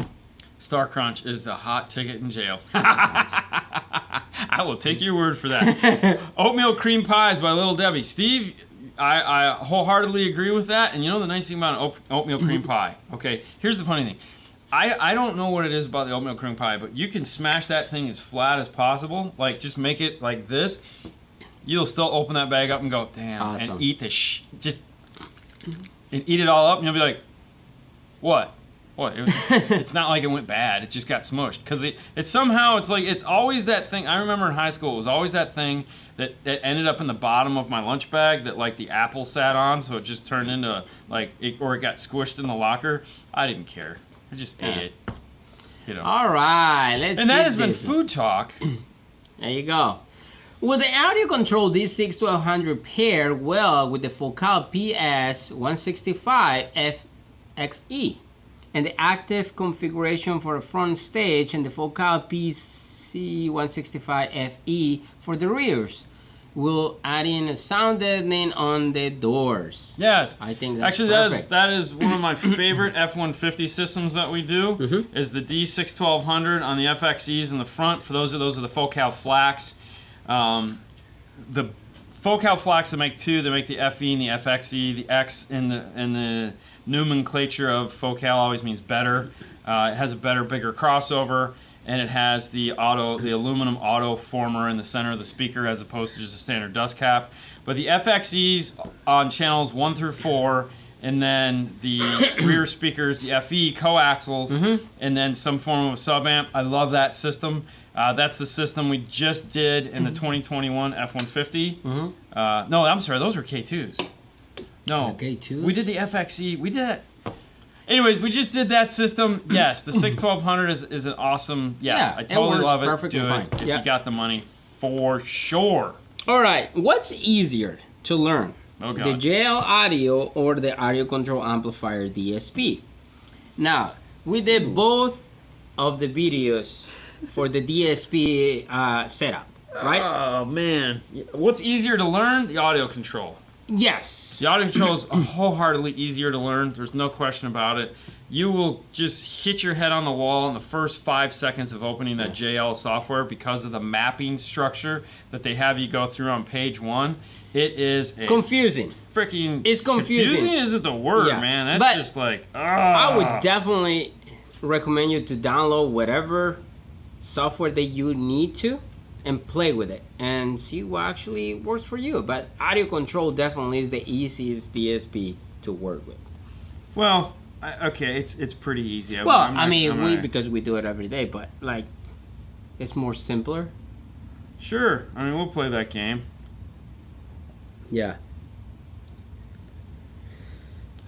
[SPEAKER 1] Star Crunch is the hot ticket in jail. I will take your word for that. Oatmeal cream pies by Little Debbie. Steve, I wholeheartedly agree with that. And the nice thing about an oatmeal cream pie, okay, here's the funny thing. I don't know what it is about the oatmeal cream pie, but you can smash that thing as flat as possible. Like, just make it like this. You'll still open that bag up and go, damn,
[SPEAKER 2] awesome.
[SPEAKER 1] And eat and eat it all up, and you'll be like, what? What? It's not like it went bad. It just got smushed. Because it's always that thing. I remember in high school, it was always that thing that ended up in the bottom of my lunch bag that like the apple sat on, so it just turned into or it got squished in the locker. I didn't care. I just ate it.
[SPEAKER 2] All right, let's see.
[SPEAKER 1] And that has been Food Talk.
[SPEAKER 2] There you go. Will the audio control D6-1200 pair well with the Focal PS165 FXE and the active configuration for a front stage and the Focal PC165 FE for the rears? Will add in a sound deadening on the doors.
[SPEAKER 1] Yes.
[SPEAKER 2] I think that's
[SPEAKER 1] actually
[SPEAKER 2] perfect.
[SPEAKER 1] that is one of my favorite F-150 systems that we do is the D6-1200 on the FXEs in the front. For those are the Focal Flax. The Focal Flax, they make two. They make the FE and the FXE. The X in the nomenclature of Focal always means better. It has a better, bigger crossover, and it has the aluminum auto former in the center of the speaker as opposed to just a standard dust cap. But the FXEs on channels 1 through 4, and then the rear speakers, the FE coaxials, and then some form of a sub-amp. I love that system. That's the system we just did in the 2021 F-150. No, I'm sorry, those were K2s. No,
[SPEAKER 2] K2s?
[SPEAKER 1] We did the FXE. We did that. Anyways, we just did that system. Yes, the 6-1200 is an awesome. Yes,
[SPEAKER 2] Yeah,
[SPEAKER 1] I totally love it.
[SPEAKER 2] perfectly
[SPEAKER 1] Do
[SPEAKER 2] fine.
[SPEAKER 1] it if
[SPEAKER 2] Yeah.
[SPEAKER 1] you got the money, for sure.
[SPEAKER 2] All right, what's easier to learn?
[SPEAKER 1] Oh, God.
[SPEAKER 2] The JL Audio or the Audio Control Amplifier DSP? Now, we did both of the videos for the DSP setup, right?
[SPEAKER 1] Oh, man. What's easier to learn? The audio control.
[SPEAKER 2] Yes.
[SPEAKER 1] The audio control is wholeheartedly easier to learn. There's no question about it. You will just hit your head on the wall in the first 5 seconds of opening that JL software because of the mapping structure that they have you go through on page 1. It is
[SPEAKER 2] confusing.
[SPEAKER 1] Freaking.
[SPEAKER 2] It's confusing.
[SPEAKER 1] Confusing isn't the word, man. That's just like.
[SPEAKER 2] I would definitely recommend you to download whatever software that you need to and play with it and see what actually works for you. But audio control definitely is the easiest DSP to work with.
[SPEAKER 1] Well, okay, it's pretty easy.
[SPEAKER 2] Because we do it every day, but like, it's more simpler.
[SPEAKER 1] Sure, I mean we'll play that game.
[SPEAKER 2] Yeah.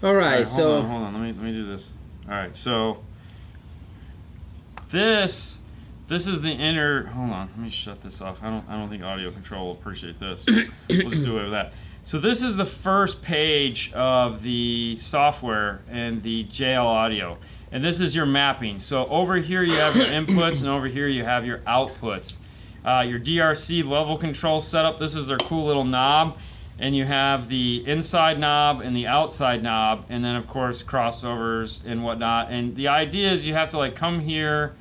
[SPEAKER 2] All right,
[SPEAKER 1] hold on. Let me do this. All right, so this is the inner. Hold on, let me shut this off. I don't think audio control will appreciate this. We'll just do away with that. So this is the first page of the software and the JL Audio, And this is your mapping. So over here you have your inputs, and over here you have your outputs. Your DRC level control setup, this is their cool little knob. And you have the inside knob and the outside knob, and then of course crossovers and whatnot. And the idea is you have to like come here,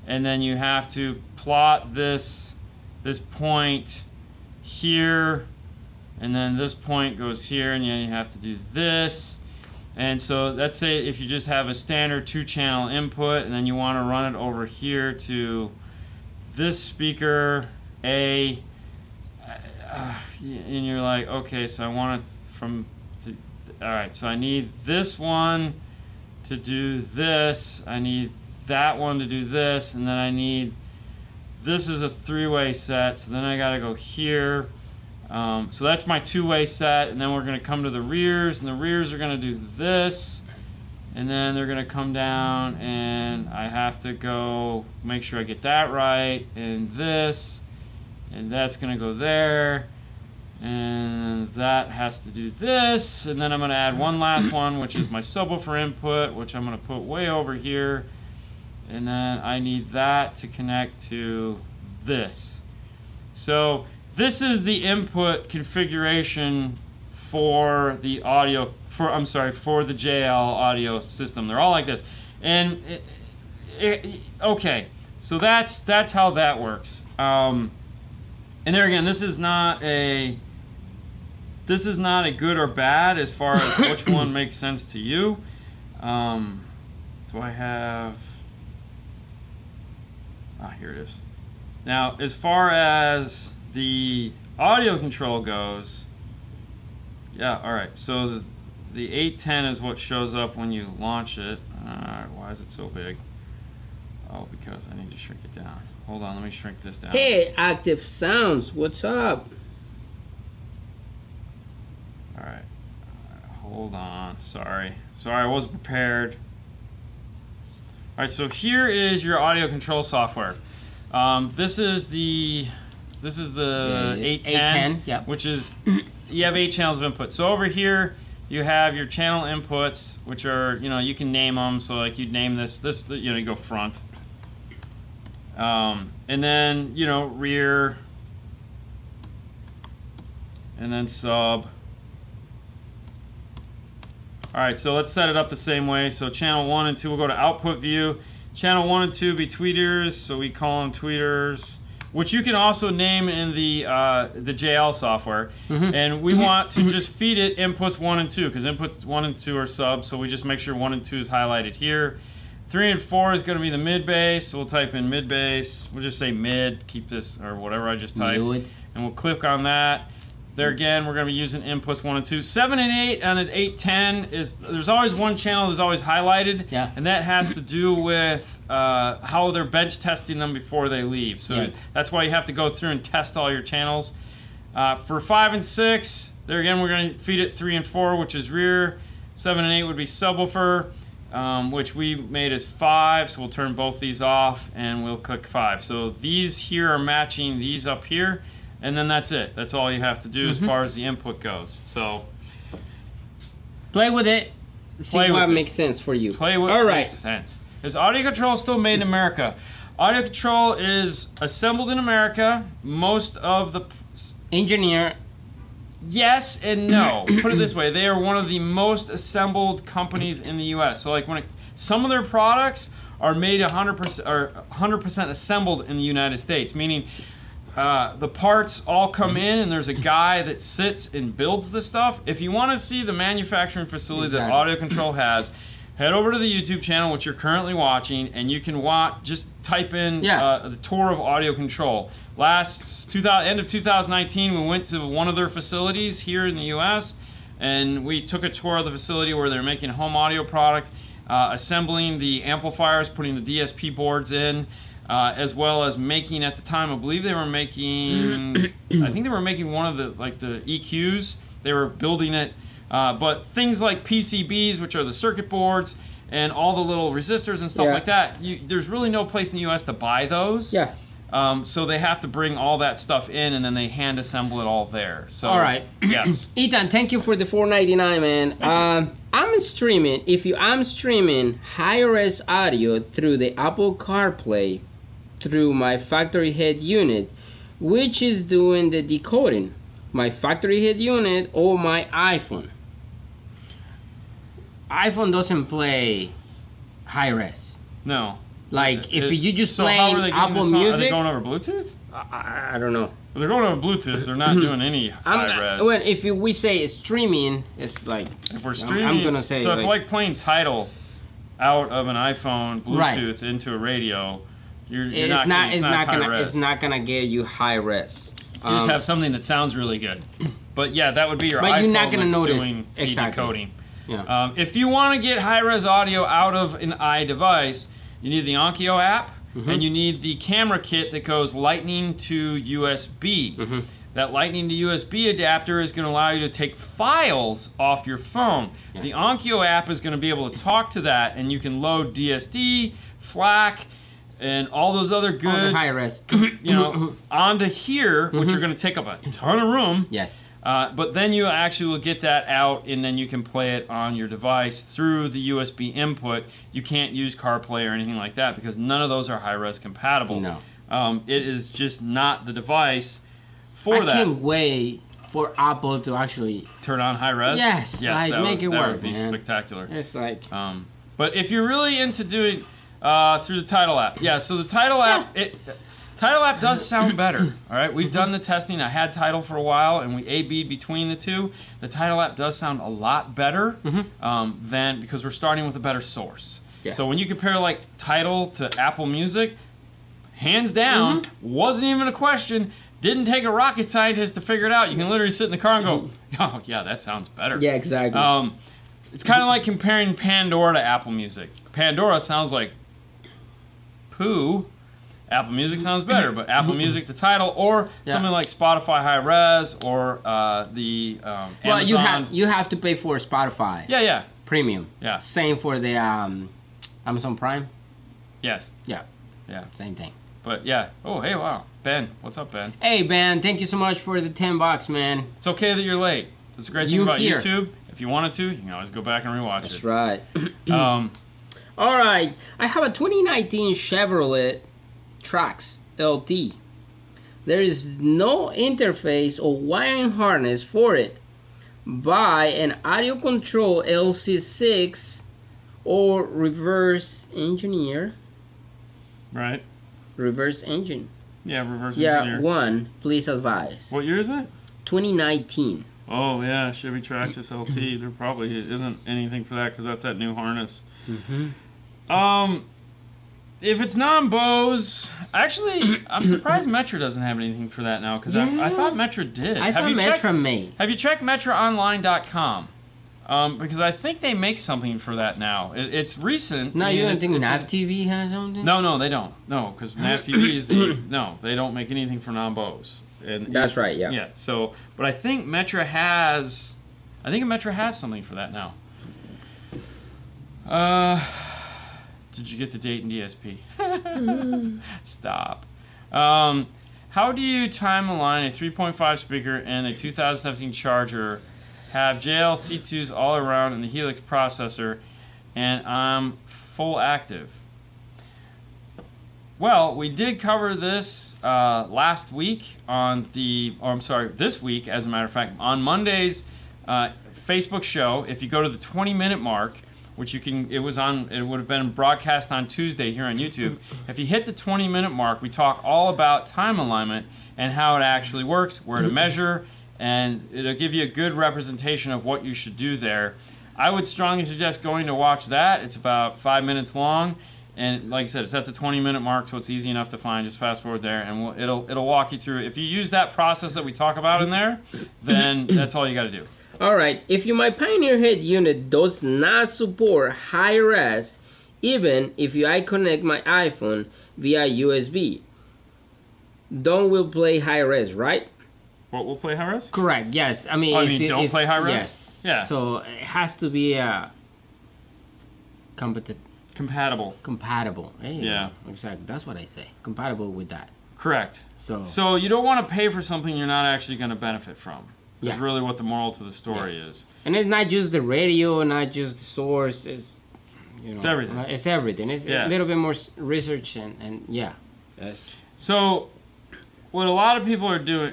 [SPEAKER 1] and then you have to plot this point here, and then this point goes here, and then you have to do this. And so let's say if you just have a standard 2-channel input, and then you want to run it over here to this speaker A, and you're like, okay, so I want it all right, so I need this one to do this, I need that one to do this, and then I need, this is a 3-way set, so then I gotta go here. So that's my 2-way set, and then we're gonna come to the rears, and the rears are gonna do this, and then they're gonna come down, and I have to go make sure I get that right, and this, and that's gonna go there, and that has to do this, and then I'm gonna add one last one, which is my subwoofer input, which I'm gonna put way over here, and then I need that to connect to this. So this is the input configuration for the audio, for the JL audio system. They're all like this, and okay, so that's how that works. And there again, this is not a good or bad as far as which one makes sense to you. Do I have? Here it is. Now, as far as the audio control goes, yeah, all right. So the 810 is what shows up when you launch it. Why is it so big? Oh, because I need to shrink it down. Hold on, let me shrink this down.
[SPEAKER 2] Hey, Active Sounds, what's up?
[SPEAKER 1] All right, hold on. Sorry, I wasn't prepared. All right, so here is your audio control software. This is the 810,
[SPEAKER 2] yep.
[SPEAKER 1] Which is, you have 8 channels of input. So over here you have your channel inputs, which are, you can name them. So like you'd name this, you go front. And then, rear, and then sub. All right, so let's set it up the same way. So channel 1 and 2, we'll go to output view. Channel 1 and 2 be tweeters, so we call them tweeters, which you can also name in the JL software. And we want to just feed it inputs 1 and 2, because inputs 1 and 2 are subs, so we just make sure 1 and 2 is highlighted here. 3 and 4 is going to be the mid bass, so we'll type in mid bass. We'll just say mid, keep this, or whatever I just typed. And we'll click on that. There again, we're going to be using inputs 1 and 2. 7 and 8 on an 810 is, there's always one channel that's always highlighted, and that has to do with how they're bench testing them before they leave. So that's why you have to go through and test all your channels. For 5 and 6, there again, we're going to feed it 3 and 4, which is rear. 7 and 8 would be subwoofer, which we made as 5, so we'll turn both these off, and we'll click 5. So these here are matching these up here. And then that's it. That's all you have to do as far as the input goes. So
[SPEAKER 2] play with it. See what makes sense for you.
[SPEAKER 1] Play with what makes sense. Is audio control still made in America? Audio control is assembled in America. Most of the
[SPEAKER 2] engineer.
[SPEAKER 1] Yes and no. Put it this way: they are one of the most assembled companies in the U.S. So like some of their products are made 100% or 100% assembled in the United States, meaning. The parts all come in, and there's a guy that sits and builds the stuff. If you want to see the manufacturing facility that Audio Control has, head over to the YouTube channel, which you're currently watching, and you can just type in the tour of Audio Control. End of 2019, we went to one of their facilities here in the U.S., and we took a tour of the facility where they're making a home audio product, assembling the amplifiers, putting the DSP boards in, as well as making, at the time, I believe they were making, I think they were making one of the EQs. They were building it, but things like PCBs, which are the circuit boards, and all the little resistors and stuff like that, there's really no place in the U.S. to buy those. So they have to bring all that stuff in, and then they hand assemble it all there. So,
[SPEAKER 2] all right.
[SPEAKER 1] Yes.
[SPEAKER 2] Ethan, thank you for the $4.99, man. I'm streaming, I'm streaming high-res audio through the Apple CarPlay through my factory head unit, which is doing the decoding, my factory head unit or my iPhone. iPhone doesn't play high-res.
[SPEAKER 1] No.
[SPEAKER 2] Like if you just
[SPEAKER 1] so
[SPEAKER 2] play
[SPEAKER 1] how are they
[SPEAKER 2] Apple
[SPEAKER 1] Music,
[SPEAKER 2] Music,
[SPEAKER 1] are they going over Bluetooth?
[SPEAKER 2] I don't know.
[SPEAKER 1] Well, they're going over Bluetooth. They're not doing any high res.
[SPEAKER 2] Well, if we say streaming, it's like
[SPEAKER 1] If we're streaming,
[SPEAKER 2] I'm gonna say
[SPEAKER 1] so if like playing Tidal out of an iPhone Bluetooth into a radio, you're not
[SPEAKER 2] gonna get you high res.
[SPEAKER 1] You just have something that sounds really good. But yeah, that would be your
[SPEAKER 2] but
[SPEAKER 1] iPhone
[SPEAKER 2] you're not gonna
[SPEAKER 1] that's
[SPEAKER 2] notice
[SPEAKER 1] doing
[SPEAKER 2] exactly.
[SPEAKER 1] decoding.
[SPEAKER 2] Yeah.
[SPEAKER 1] If you want to get high-res audio out of an iDevice, you need the Onkyo app, and you need the camera kit that goes Lightning to USB. That Lightning to USB adapter is going to allow you to take files off your phone.
[SPEAKER 2] Yeah.
[SPEAKER 1] The Onkyo app is going to be able to talk to that, and you can load DSD, FLAC, and all those other good
[SPEAKER 2] high res,
[SPEAKER 1] onto here, which are going to take up a ton of room.
[SPEAKER 2] Yes.
[SPEAKER 1] But then you actually will get that out, and then you can play it on your device through the USB input. You can't use CarPlay or anything like that because none of those are high-res compatible.
[SPEAKER 2] No.
[SPEAKER 1] It is just not the device for that.
[SPEAKER 2] I can't wait for Apple to actually
[SPEAKER 1] turn on high-res?
[SPEAKER 2] Yes, like, make it work,
[SPEAKER 1] That would be
[SPEAKER 2] man.
[SPEAKER 1] spectacular.
[SPEAKER 2] It's like...
[SPEAKER 1] But if you're really into doing through the Tidal app, so the Tidal app... Tidal app does sound better, all right? We've done the testing. I had Tidal for a while, and we A/B'd between the two. The Tidal app does sound a lot better than, because we're starting with a better source. Yeah. So when you compare like Tidal to Apple Music, hands down, wasn't even a question. Didn't take a rocket scientist to figure it out. You can literally sit in the car and go, oh yeah, that sounds better.
[SPEAKER 2] Yeah, exactly.
[SPEAKER 1] It's kind of like comparing Pandora to Apple Music. Pandora sounds like poo. Apple Music sounds better, but Apple Music to Tidal, or something like Spotify High Res, or the Amazon.
[SPEAKER 2] You have to pay for Spotify.
[SPEAKER 1] Yeah.
[SPEAKER 2] Premium.
[SPEAKER 1] Yeah.
[SPEAKER 2] Same for the Amazon Prime.
[SPEAKER 1] Yes.
[SPEAKER 2] Yeah.
[SPEAKER 1] Yeah.
[SPEAKER 2] Same thing.
[SPEAKER 1] But yeah. Oh, hey, wow. Ben, what's up, Ben?
[SPEAKER 2] Hey, Ben. Thank you so much for the $10, man.
[SPEAKER 1] It's okay that you're late. That's a great thing about YouTube. If you wanted to, you can always go back and rewatch it.
[SPEAKER 2] That's right. All right. I have a 2019 Chevrolet Trax LT. There is no interface or wiring harness for it. Buy an audio control LC6 or reverse engineer.
[SPEAKER 1] Right.
[SPEAKER 2] Reverse engine.
[SPEAKER 1] Yeah, reverse engineer.
[SPEAKER 2] One, please advise.
[SPEAKER 1] What year is it?
[SPEAKER 2] 2019.
[SPEAKER 1] Oh yeah, Chevy Traxxas LT. There probably isn't anything for that because that's that new harness. If it's non-Bose, actually, I'm surprised Metra doesn't have anything for that now, because I thought Metra did.
[SPEAKER 2] I thought Metra may.
[SPEAKER 1] Have you checked MetraOnline.com? Because I think they make something for that now. It's recent.
[SPEAKER 2] No, you don't think NavTV has something?
[SPEAKER 1] No, they don't. No, because NavTV is no, they don't make anything for non-Bose. And
[SPEAKER 2] that's right. Yeah.
[SPEAKER 1] Yeah. So, but I think Metra has. I think Metra has something for that now. Did you get the date in DSP? Stop. How do you time align a 3.5 speaker and a 2017 charger, have JLC2s all around in the Helix processor, and I'm full active? Well, we did cover this last week on this week, as a matter of fact, on Monday's Facebook show. If you go to the 20-minute mark, which it would have been broadcast on Tuesday here on YouTube. If you hit the 20-minute mark, we talk all about time alignment and how it actually works, where to measure, and it'll give you a good representation of what you should do there. I would strongly suggest going to watch that. It's about 5 minutes long, and like I said, it's at the 20-minute mark, so it's easy enough to find. Just fast forward there, and it'll walk you through. If you use that process that we talk about in there, then that's all you got to do.
[SPEAKER 2] Alright, if my Pioneer Head unit does not support high res, even if I connect my iPhone via USB, will play high res, right?
[SPEAKER 1] What will play high res?
[SPEAKER 2] Correct, yes. I mean,
[SPEAKER 1] don't play high res?
[SPEAKER 2] Yes.
[SPEAKER 1] Yeah.
[SPEAKER 2] So it has to be
[SPEAKER 1] compatible.
[SPEAKER 2] Hey, yeah. Exactly. That's what I say. Compatible with that.
[SPEAKER 1] Correct.
[SPEAKER 2] So
[SPEAKER 1] you don't want to pay for something you're not actually going to benefit from. Is
[SPEAKER 2] Yeah.
[SPEAKER 1] really what the moral to the story is.
[SPEAKER 2] And it's not just the radio, not just the source. It's, you know,
[SPEAKER 1] It's everything.
[SPEAKER 2] It's everything. It's
[SPEAKER 1] Yeah.
[SPEAKER 2] a little bit more research and yeah. Yes.
[SPEAKER 1] So, what a lot of people are doing,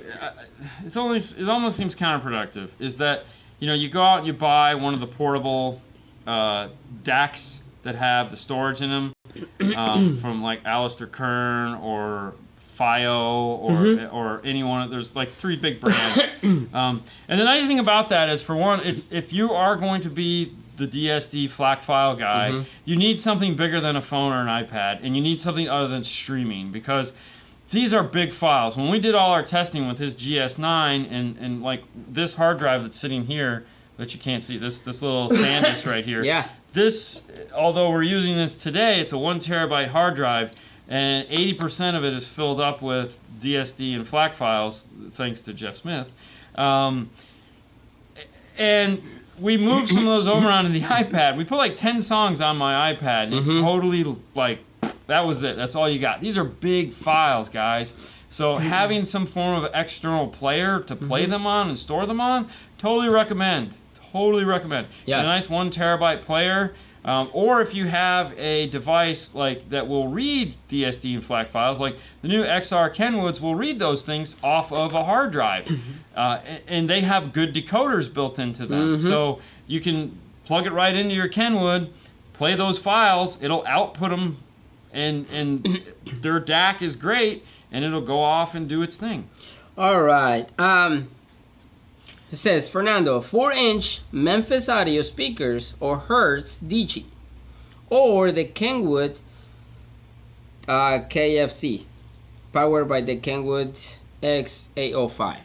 [SPEAKER 1] it almost seems counterproductive, is that, you know, you go out and you buy one of the portable DACs that have the storage in them from like Alistair Kern or FIO or anyone. There's like 3 big brands. And the nice thing about that is, for one, it's if you are going to be the DSD FLAC file guy, you need something bigger than a phone or an iPad, and you need something other than streaming, because these are big files. When we did all our testing with his GS9 and like this hard drive that's sitting here that you can't see, this little SanDisk right here.
[SPEAKER 2] Yeah.
[SPEAKER 1] This, although we're using this today, it's a 1 terabyte hard drive, and 80% of it is filled up with DSD and FLAC files, thanks to Jeff Smith. And we moved some of those over onto the iPad. We put like 10 songs on my iPad, and it totally, like, that was it. That's all you got. These are big files, guys. So having some form of external player to play them on and store them on, totally recommend. Totally recommend.
[SPEAKER 2] Yeah.
[SPEAKER 1] A nice 1 terabyte player. Or if you have a device like that will read DSD and FLAC files, like the new XR Kenwoods will read those things off of a hard drive. And they have good decoders built into them. So you can plug it right into your Kenwood, play those files, it'll output them, and their DAC is great, and it'll go off and do its thing.
[SPEAKER 2] All right. It says, Fernando, 4-inch Memphis Audio speakers or Hertz DG, or the Kenwood KFC, powered by the Kenwood X805.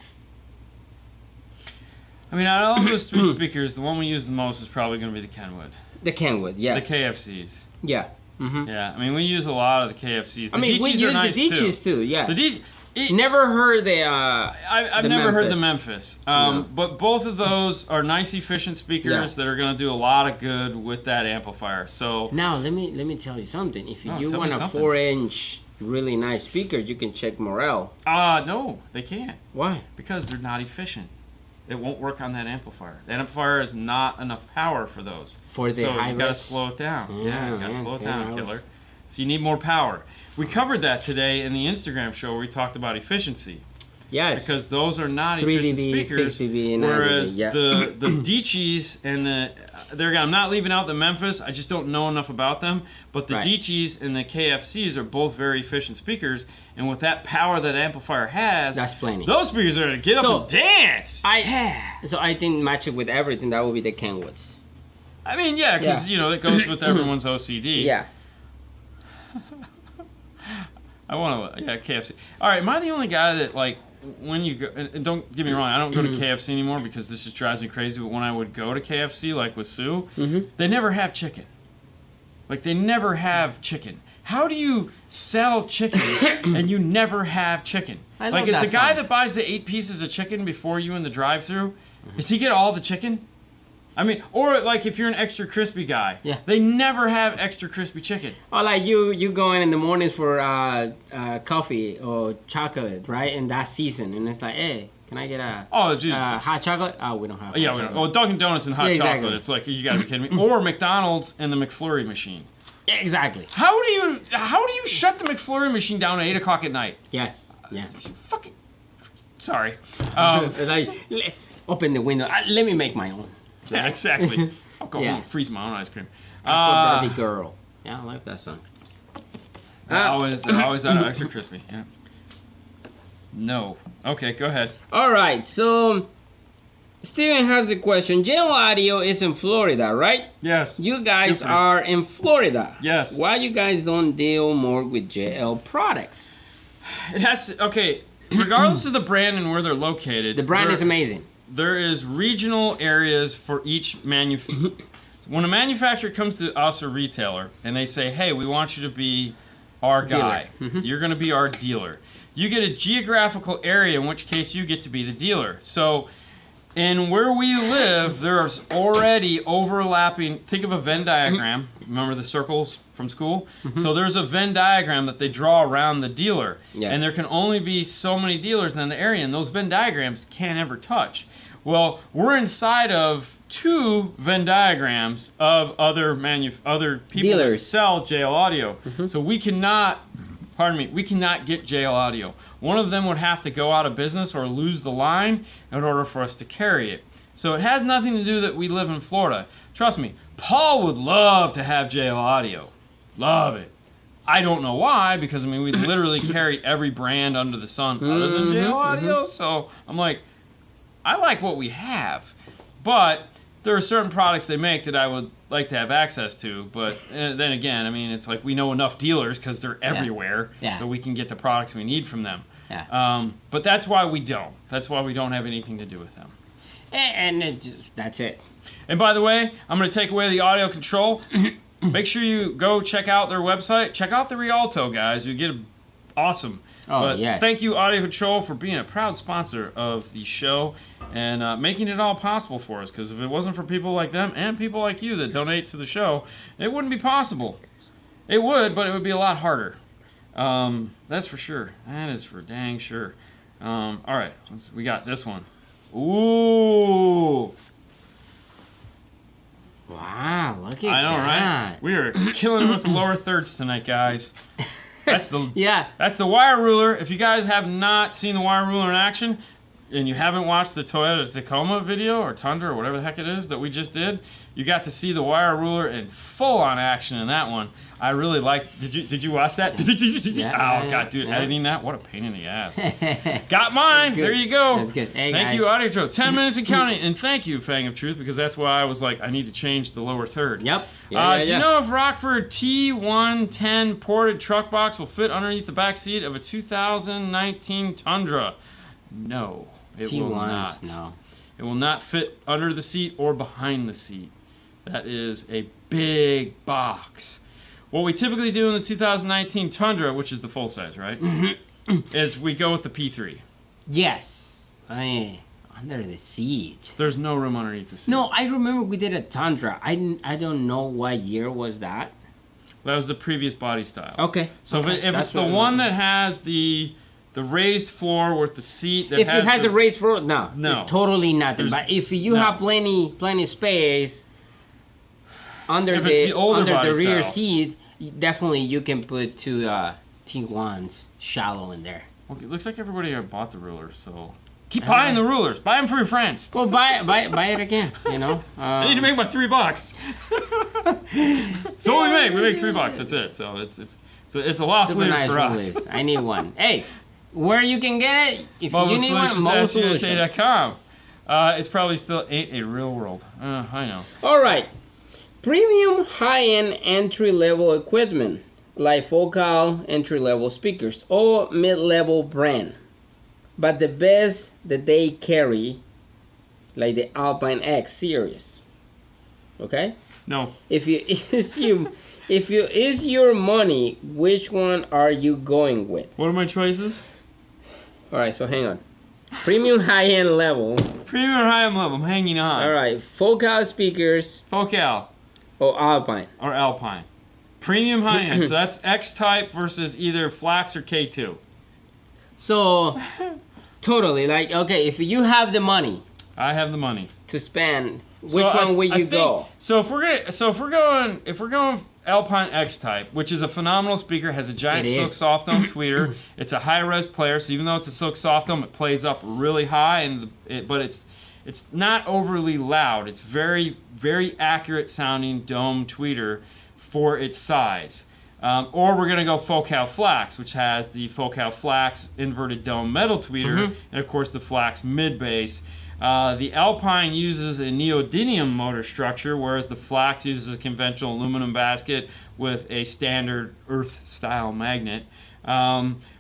[SPEAKER 1] I mean, out of all those 3 speakers, the one we use the most is probably going to be the Kenwood.
[SPEAKER 2] The Kenwood, yes.
[SPEAKER 1] The KFCs.
[SPEAKER 2] Yeah.
[SPEAKER 1] Yeah, I mean, we use a lot of the KFCs. The
[SPEAKER 2] I mean, we
[SPEAKER 1] DGs
[SPEAKER 2] use
[SPEAKER 1] are nice
[SPEAKER 2] the DGs too, yes.
[SPEAKER 1] The DG,
[SPEAKER 2] Never heard the
[SPEAKER 1] I've
[SPEAKER 2] the
[SPEAKER 1] never heard the
[SPEAKER 2] Memphis.
[SPEAKER 1] Memphis. But both of those are nice, efficient speakers that are going to do a lot of good with that amplifier. So
[SPEAKER 2] now let me tell you something. If you
[SPEAKER 1] tell
[SPEAKER 2] want
[SPEAKER 1] me
[SPEAKER 2] a
[SPEAKER 1] something.
[SPEAKER 2] 4-inch really nice speaker, you can check Morel.
[SPEAKER 1] No, they can't,
[SPEAKER 2] Why?
[SPEAKER 1] because they're not efficient. It won't work on that amplifier. The amplifier has not enough power for those.
[SPEAKER 2] For the high
[SPEAKER 1] you got to
[SPEAKER 2] res?
[SPEAKER 1] slow it down. Yeah, you got to slow it down,
[SPEAKER 2] I was-
[SPEAKER 1] killer. So you need more power. We covered that today in the Instagram show where we talked about efficiency.
[SPEAKER 2] Yes.
[SPEAKER 1] Because those are not
[SPEAKER 2] 3
[SPEAKER 1] efficient
[SPEAKER 2] dB,
[SPEAKER 1] speakers.
[SPEAKER 2] 6 dB, and 9
[SPEAKER 1] whereas
[SPEAKER 2] dB, yeah.
[SPEAKER 1] the DCs and I'm not leaving out the Memphis. I just don't know enough about them. But the
[SPEAKER 2] Right.
[SPEAKER 1] DCs and the KFCs are both very efficient speakers. And with that power that amplifier has,
[SPEAKER 2] That's plenty.
[SPEAKER 1] those speakers are going to get
[SPEAKER 2] So,
[SPEAKER 1] up and dance.
[SPEAKER 2] So I think match it with everything. That would be the Kenwoods.
[SPEAKER 1] I mean, yeah, because
[SPEAKER 2] Yeah.
[SPEAKER 1] you know it goes with everyone's OCD.
[SPEAKER 2] Yeah.
[SPEAKER 1] I want to, KFC. All right, am I the only guy that, like, when you go, and don't get me wrong, I don't go to KFC anymore because this just drives me crazy, but when I would go to KFC, like with Sue, they never have chicken. Like, they never have chicken. How do you sell chicken and you never have chicken?
[SPEAKER 2] I
[SPEAKER 1] Like,
[SPEAKER 2] love
[SPEAKER 1] is
[SPEAKER 2] that
[SPEAKER 1] the guy
[SPEAKER 2] song.
[SPEAKER 1] that buys the 8 pieces of chicken before you in the drive-thru, does he get all the chicken? I mean, or like if you're an extra crispy guy,
[SPEAKER 2] Yeah.
[SPEAKER 1] they never have extra crispy chicken.
[SPEAKER 2] Or like you go in the mornings for coffee or chocolate, right? In that season, and it's like, hey, can I get a
[SPEAKER 1] Oh, dude.
[SPEAKER 2] hot chocolate? Oh, we don't have.
[SPEAKER 1] Yeah,
[SPEAKER 2] hot
[SPEAKER 1] we
[SPEAKER 2] chocolate.
[SPEAKER 1] don't. Well, Dunkin' Donuts and hot
[SPEAKER 2] Yeah, exactly.
[SPEAKER 1] chocolate. It's like, you gotta be kidding me. Or McDonald's and the McFlurry machine.
[SPEAKER 2] Yeah, exactly.
[SPEAKER 1] How do you shut the McFlurry machine down at 8 o'clock at night?
[SPEAKER 2] Yes. Yeah.
[SPEAKER 1] Fucking. Sorry.
[SPEAKER 2] Like, open the window. Let me make my own.
[SPEAKER 1] Yeah, exactly. I'll go
[SPEAKER 2] Yeah.
[SPEAKER 1] home and freeze my own ice cream.
[SPEAKER 2] Barbie girl. Yeah, I like that song.
[SPEAKER 1] They're always out of extra crispy. Yeah. No. Okay, go ahead.
[SPEAKER 2] All right, so Steven has the question. General Audio is in Florida, right?
[SPEAKER 1] Yes.
[SPEAKER 2] You guys
[SPEAKER 1] Jupiter.
[SPEAKER 2] are in Florida.
[SPEAKER 1] Yes.
[SPEAKER 2] Why you guys don't deal more with JL products?
[SPEAKER 1] It has to. Okay. Regardless of the brand and where they're located,
[SPEAKER 2] The brand is amazing.
[SPEAKER 1] There is regional areas for each manufacturer. When a manufacturer comes to us, a retailer, and they say, hey, we want you to be our guy. You're going to be our dealer. You get a geographical area, in which case you get to be the dealer. So in where we live, there's already overlapping. Think of a Venn diagram. Remember the circles from school? So there's a Venn diagram that they draw around the dealer.
[SPEAKER 2] Yeah.
[SPEAKER 1] And there can only be so many dealers in the area, and those Venn diagrams can't ever touch. Well, we're inside of 2 Venn diagrams of other people
[SPEAKER 2] Dealers.
[SPEAKER 1] that sell JL Audio. So we cannot get JL Audio. One of them would have to go out of business or lose the line in order for us to carry it. So it has nothing to do that we live in Florida. Trust me, Paul would love to have JL Audio. Love it. I don't know why, because I mean we literally carry every brand under the sun other than JL Audio. So I'm like, I like what we have, but there are certain products they make that I would like to have access to. But then again, I mean, it's like we know enough dealers because they're everywhere that we can get the products we need from them. But that's why we don't. That's why we don't have anything to do with them.
[SPEAKER 2] And that's it.
[SPEAKER 1] And by the way, I'm going to take away the audio control. Make sure you go check out their website. Check out the Rialto, guys. You get awesome. But thank you, Audio Control, for being a proud sponsor of the show and making it all possible for us. Because if it wasn't for people like them and people like you that donate to the show, it wouldn't be possible. It would, but it would be a lot harder. That's for sure. That is for dang sure. All right, we got this one. Ooh.
[SPEAKER 2] Wow, look at that.
[SPEAKER 1] I know, right? We are killing it with the lower thirds tonight, guys. That's the That's the wire ruler. If you guys have not seen the wire ruler in action, and you haven't watched the Toyota Tacoma video or Tundra or whatever the heck it is that we just did, you got to see the wire ruler in full on action in that one. I really liked. Did you watch that? Oh god, dude, editing that, what a pain in the ass. Got mine. There you go.
[SPEAKER 2] That's good. Hey,
[SPEAKER 1] thank
[SPEAKER 2] guys.
[SPEAKER 1] you, Audio Control. 10 minutes and counting. And thank you, Fang of Truth, because that's why I was like, I need to change the lower third.
[SPEAKER 2] Yep.
[SPEAKER 1] Do you know if Rockford T110 ported truck box will fit underneath the back seat of a 2019 Tundra? No, it will not.
[SPEAKER 2] No.
[SPEAKER 1] It will not fit under the seat or behind the seat. That is a big box. What we typically do in the 2019 Tundra, which is the full size, right, is we go with the P3.
[SPEAKER 2] Yes. I mean, under the seat.
[SPEAKER 1] There's no room underneath the seat.
[SPEAKER 2] No, I remember we did a Tundra. I don't know what year was that.
[SPEAKER 1] That was the previous body style.
[SPEAKER 2] Okay.
[SPEAKER 1] So if it's the one that has the raised floor with the seat that
[SPEAKER 2] if it has the raised floor, no, it's totally nothing. But if you have plenty space under the rear seat, definitely you can put 2 T1s shallow in there.
[SPEAKER 1] Okay, it looks like everybody here bought the ruler, so keep buying the rulers. Buy them for your friends.
[SPEAKER 2] Well, buy it again. You know.
[SPEAKER 1] I need to make my $3. So what we make $3. That's it. So it's a lost leader for us.
[SPEAKER 2] I need one. Hey, where you can get it? If you need one,
[SPEAKER 1] MobileSolutions.com. It's probably still ain't a real world. I know.
[SPEAKER 2] All right. Premium high-end entry-level equipment like Focal entry-level speakers or mid-level brand, but the best that they carry, like the Alpine X series. Okay?
[SPEAKER 1] No.
[SPEAKER 2] If you is your money, which one are you going with?
[SPEAKER 1] What are my choices?
[SPEAKER 2] All right, so hang on. Premium high-end level.
[SPEAKER 1] Premium high-end level. I'm hanging on.
[SPEAKER 2] All right, Focal speakers.
[SPEAKER 1] Focal.
[SPEAKER 2] Or Alpine.
[SPEAKER 1] Or Alpine. Premium high-end. So that's X-type versus either Flax or K2.
[SPEAKER 2] So, totally. Like, okay, if you have the money.
[SPEAKER 1] I have the money.
[SPEAKER 2] To spend. Which one will you go?
[SPEAKER 1] So if we're going Alpine X-type, which is a phenomenal speaker, has a giant silk soft dome tweeter. It's a high-res player, so even though it's a silk soft dome, it plays up really high, but it's not overly loud. It's very, very accurate sounding dome tweeter for its size. Or we're going to go Focal Flax, which has the Focal Flax inverted dome metal tweeter, and of course the Flax mid-bass. The Alpine uses a neodymium motor structure, whereas the Flax uses a conventional aluminum basket with a standard earth-style magnet.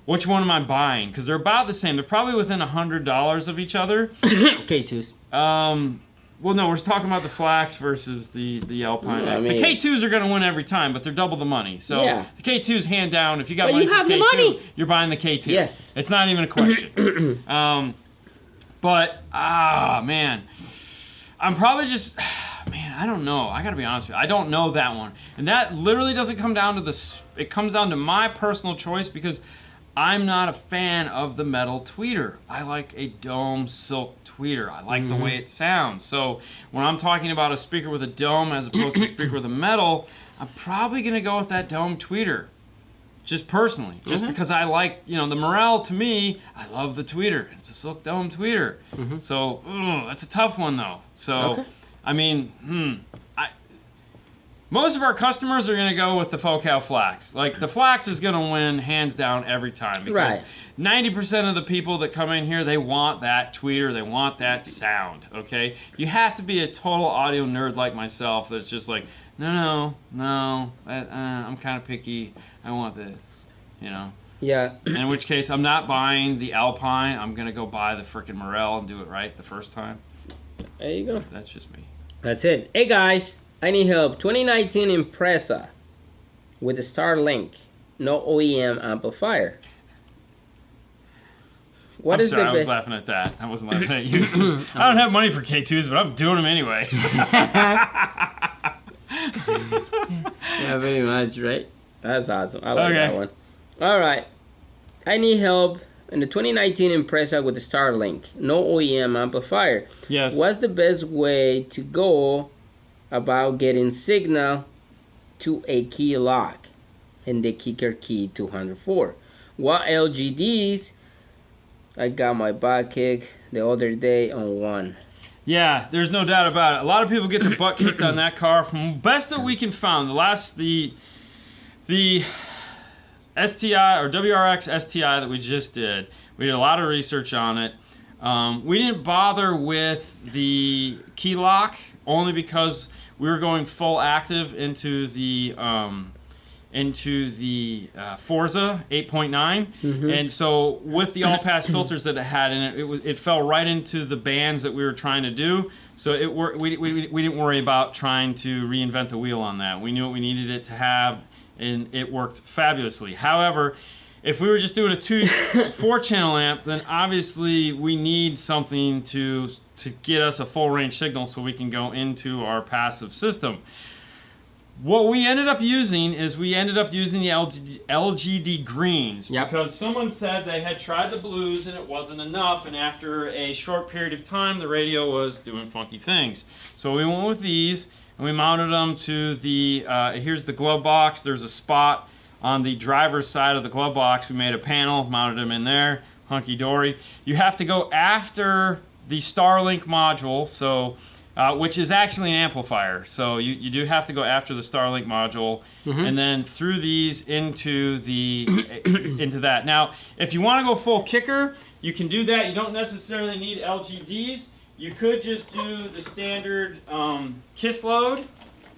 [SPEAKER 1] Which one am I buying? Because they're about the same. They're probably within $100 of each other.
[SPEAKER 2] K2s.
[SPEAKER 1] Well, no, we're talking about the Flax versus the Alpine X. The K2s are going to win every time, but they're double the money. So the K2s, hand down, if you got money for K2, you're buying the K2.
[SPEAKER 2] Yes.
[SPEAKER 1] It's not even a question. But, man. I'm probably just, man, I don't know. I got to be honest with you. I don't know that one. And that literally doesn't come down to it comes down to my personal choice because I'm not a fan of the metal tweeter. I like a dome silk tweeter. I like the way it sounds. So when I'm talking about a speaker with a dome as opposed to a speaker with a metal, I'm probably going to go with that dome tweeter. Just personally. Just because I like, the Morel, to me, I love the tweeter. It's a silk dome tweeter. So, that's a tough one, though. So, I mean, most of our customers are going to go with the Focal Flax. Like, the Flax is going to win hands down every time. Because 90% of the people that come in here, they want that tweeter. They want that sound, okay? You have to be a total audio nerd like myself that's just like, no, I'm kind of picky. I want this,
[SPEAKER 2] Yeah.
[SPEAKER 1] In which case, I'm not buying the Alpine. I'm going to go buy the frickin' Morel and do it right the first time.
[SPEAKER 2] There you go.
[SPEAKER 1] That's just me.
[SPEAKER 2] That's it. Hey, guys. I need help. 2019 Impreza with the Starlink, no OEM amplifier.
[SPEAKER 1] I'm sorry, I was laughing at that. I wasn't laughing at you. I don't have money for K2s, but I'm doing them anyway.
[SPEAKER 2] Yeah, very much, right? That's awesome. I like that one. All right. I need help in the 2019 Impreza with the Starlink, no OEM amplifier.
[SPEAKER 1] Yes.
[SPEAKER 2] What's the best way to go about getting signal to a key lock and the kicker key 204? What LGDs? I got my butt kicked the other day on one.
[SPEAKER 1] Yeah, there's no doubt about it. A lot of people get their butt kicked on that car. From best that we can find, the STI or WRX STI that we just did, we did a lot of research on it. We didn't bother with the key lock only because we were going full active into the Forza 8.9, and so with the all-pass filters that it had in it, it fell right into the bands that we were trying to do. So we didn't worry about trying to reinvent the wheel on that. We knew what we needed it to have, and it worked fabulously. However, if we were just doing a 4-channel amp, then obviously we need something to get us a full range signal so we can go into our passive system. What we ended up using is the LGD greens.
[SPEAKER 2] Yep.
[SPEAKER 1] Because someone said they had tried the blues and it wasn't enough, and after a short period of time the radio was doing funky things. So we went with these and we mounted them to the, here's the glove box. There's a spot on the driver's side of the glove box. We made a panel, mounted them in there, hunky-dory. You have to go after the Starlink module, so which is actually an amplifier. So you do have to go after the Starlink module, and then through these into that. Now, if you want to go full kicker, you can do that. You don't necessarily need LGDs. You could just do the standard KISS load.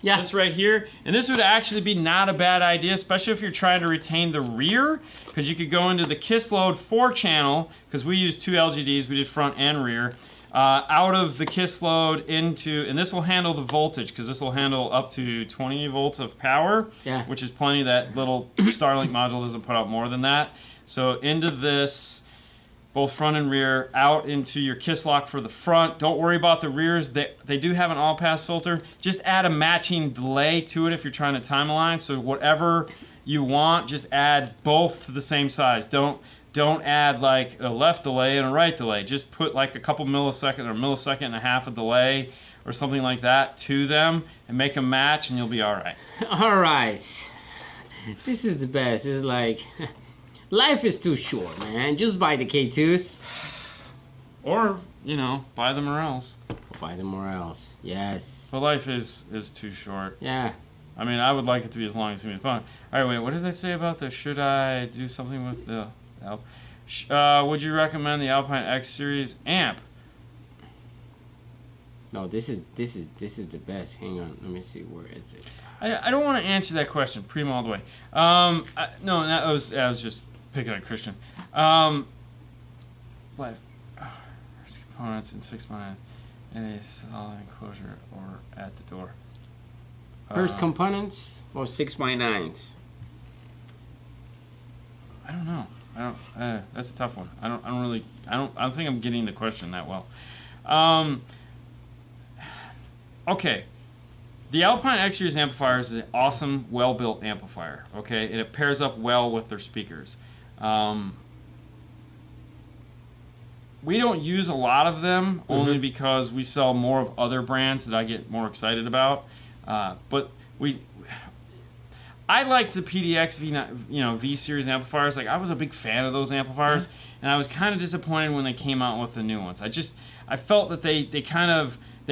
[SPEAKER 2] Yeah.
[SPEAKER 1] This right here. And this would actually be not a bad idea, especially if you're trying to retain the rear, because you could go into the KISS load 4-channel, because we used 2 LGDs, we did front and rear, out of the KISS load into, and this will handle the voltage, because this will handle up to 20 volts of power, which is plenty. That little Starlink module doesn't put out more than that. So into this, both front and rear, out into your KISS lock for the front. Don't worry about the rears. They do have an all-pass filter. Just add a matching delay to it if you're trying to time align. So whatever you want, just add both to the same size. Don't add like a left delay and a right delay. Just put like a couple milliseconds or a millisecond and a half of delay or something like that to them and make them match, and you'll be all right.
[SPEAKER 2] All right. This is the best. It's like, life is too short, man. Just buy the K2s.
[SPEAKER 1] Or, buy the Morels.
[SPEAKER 2] Buy the Morels, yes.
[SPEAKER 1] But life is too short.
[SPEAKER 2] Yeah.
[SPEAKER 1] I mean, I would like it to be as long as it can be fun. All right, wait, what did they say about the, should I do something with the would you recommend the Alpine X Series amp?
[SPEAKER 2] No, this is the best. Hang on, let me see, where is it?
[SPEAKER 1] I don't want to answer that question, primo all the way. No, I was just picking on Christian. What? Components in 6 months in a solid enclosure or at the door.
[SPEAKER 2] First components or 6x9s?
[SPEAKER 1] I don't know. That's a tough one. I don't think I'm getting the question that well. Okay. The Alpine X Series amplifier is an awesome, well-built amplifier, okay? And it pairs up well with their speakers. We don't use a lot of them, only because we sell more of other brands that I get more excited about. But I like the PDX V series amplifiers. Like, I was a big fan of those amplifiers, and I was kind of disappointed when they came out with the new ones. I felt that they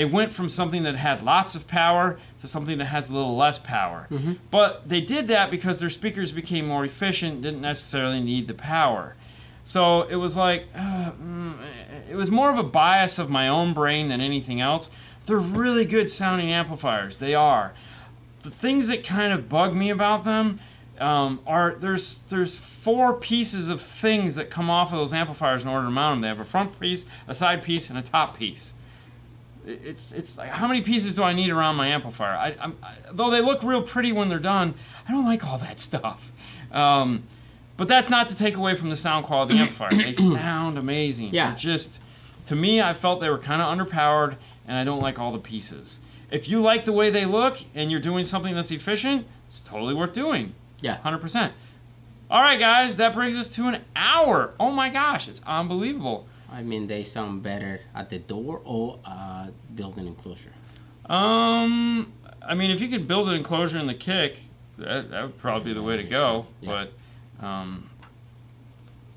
[SPEAKER 1] went from something that had lots of power to something that has a little less power. But they did that because their speakers became more efficient, didn't necessarily need the power. So it was like, it was more of a bias of my own brain than anything else. They're really good sounding amplifiers. They are. The things that kind of bug me about them are there's 4 pieces of things that come off of those amplifiers in order to mount them. They have a front piece, a side piece, and a top piece. It's like, how many pieces do I need around my amplifier? Though they look real pretty when they're done, I don't like all that stuff. But that's not to take away from the sound quality of the amplifier. They sound amazing.
[SPEAKER 2] Yeah.
[SPEAKER 1] To me, I felt they were kind of underpowered, and I don't like all the pieces. If you like the way they look and you're doing something that's efficient, it's totally worth doing.
[SPEAKER 2] Yeah.
[SPEAKER 1] 100%. All right, guys, that brings us to an hour. Oh my gosh, it's unbelievable.
[SPEAKER 2] I mean, they sound better at the door or building enclosure.
[SPEAKER 1] I mean, if you could build an enclosure in the kick, that would probably be the way to go.
[SPEAKER 2] Yeah.
[SPEAKER 1] But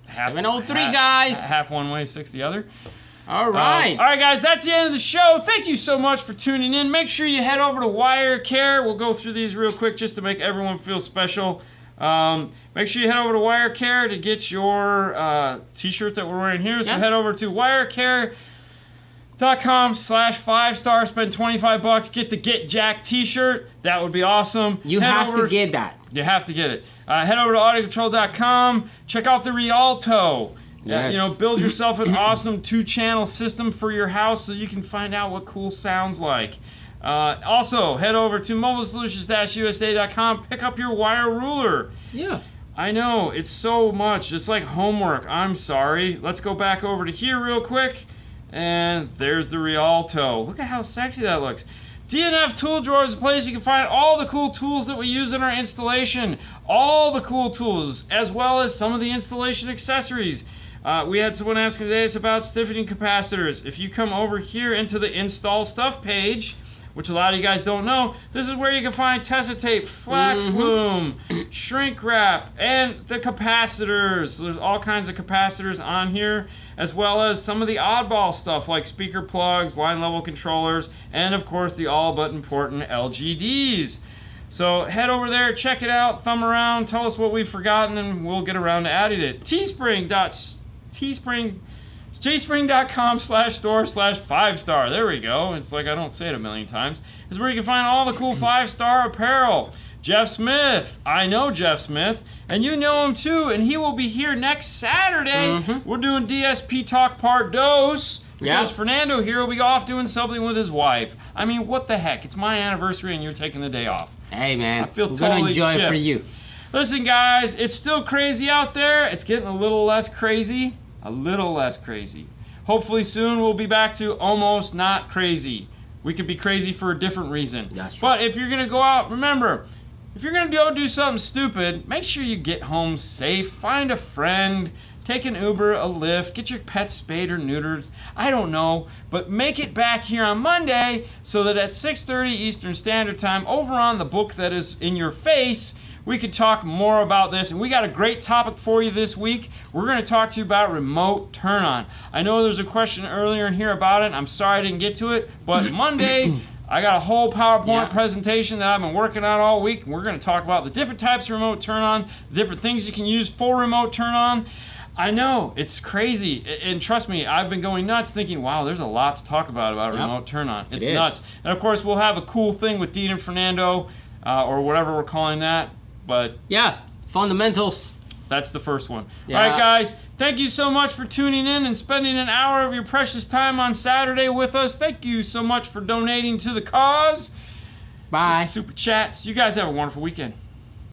[SPEAKER 2] 703, guys.
[SPEAKER 1] Half one way, 6 the other.
[SPEAKER 2] All right.
[SPEAKER 1] All right, guys, that's the end of the show. Thank you so much for tuning in. Make sure you head over to Wire Care. We'll go through these real quick just to make everyone feel special. Make sure you head over to Wire Care to get your t-shirt that we're wearing here. So head over to wirecare.com/5-star. Spend $25. Get the Get Jack t-shirt. That would be awesome.
[SPEAKER 2] You have to get that.
[SPEAKER 1] You have to get it. Head over to audiocontrol.com. Check out the Rialto.
[SPEAKER 2] Yes.
[SPEAKER 1] Build yourself an awesome 2-channel system for your house so you can find out what cool sounds like. Also, head over to mobilesolutions-usa.com. Pick up your wire ruler.
[SPEAKER 2] Yeah.
[SPEAKER 1] I know, it's so much. It's like homework. I'm sorry. Let's go back over to here real quick. And there's the Rialto. Look at how sexy that looks. DNF Tool Drawer is a place you can find all the cool tools that we use in our installation. All the cool tools, as well as some of the installation accessories. We had someone asking today about stiffening capacitors. If you come over here into the Install Stuff page, which a lot of you guys don't know, this is where you can find Tessa tape, flax loom, shrink wrap, and the capacitors. So there's all kinds of capacitors on here, as well as some of the oddball stuff like speaker plugs, line level controllers, and of course the all but important LGDs. So head over there, check it out, thumb around, tell us what we've forgotten, and we'll get around to adding it. jspring.com/store/5-star. There we go. It's like I don't say it a million times. Is where you can find all the cool 5-star apparel. Jeff Smith. I know Jeff Smith, and you know him too, and he will be here next Saturday. We're doing DSP Talk Part Dos. Because Fernando here will be off doing something with his wife. I mean, what the heck? It's my anniversary and you're taking the day off.
[SPEAKER 2] Hey, man.
[SPEAKER 1] I feel
[SPEAKER 2] we're
[SPEAKER 1] totally
[SPEAKER 2] gonna enjoy
[SPEAKER 1] chipped.
[SPEAKER 2] it for you.
[SPEAKER 1] Listen, guys, it's still crazy out there. It's getting a little less crazy. A little less crazy. Hopefully soon we'll be back to almost not crazy. We could be crazy for a different reason.
[SPEAKER 2] That's right.
[SPEAKER 1] But if you're going to go out, remember, if you're going to go do something stupid, make sure you get home safe. Find a friend. Take an Uber, a Lyft, get your pet spayed or neutered. I don't know, but make it back here on Monday so that at 6:30 Eastern Standard Time, over on the book that is in your face, we could talk more about this. And we got a great topic for you this week. We're going to talk to you about remote turn-on. I know there's a question earlier in here about it. I'm sorry I didn't get to it, but Monday, I got a whole PowerPoint presentation that I've been working on all week. We're going to talk about the different types of remote turn-on, the different things you can use for remote turn-on. I know, it's crazy, and trust me, I've been going nuts thinking, wow, there's a lot to talk about remote turn-on. It's nuts. And of course, we'll have a cool thing with Dean and Fernando, or whatever we're calling that, but...
[SPEAKER 2] Yeah, fundamentals.
[SPEAKER 1] That's the first one.
[SPEAKER 2] Yeah.
[SPEAKER 1] All right, guys, thank you so much for tuning in and spending an hour of your precious time on Saturday with us. Thank you so much for donating to the cause.
[SPEAKER 2] Bye.
[SPEAKER 1] Super chats. You guys have a wonderful weekend.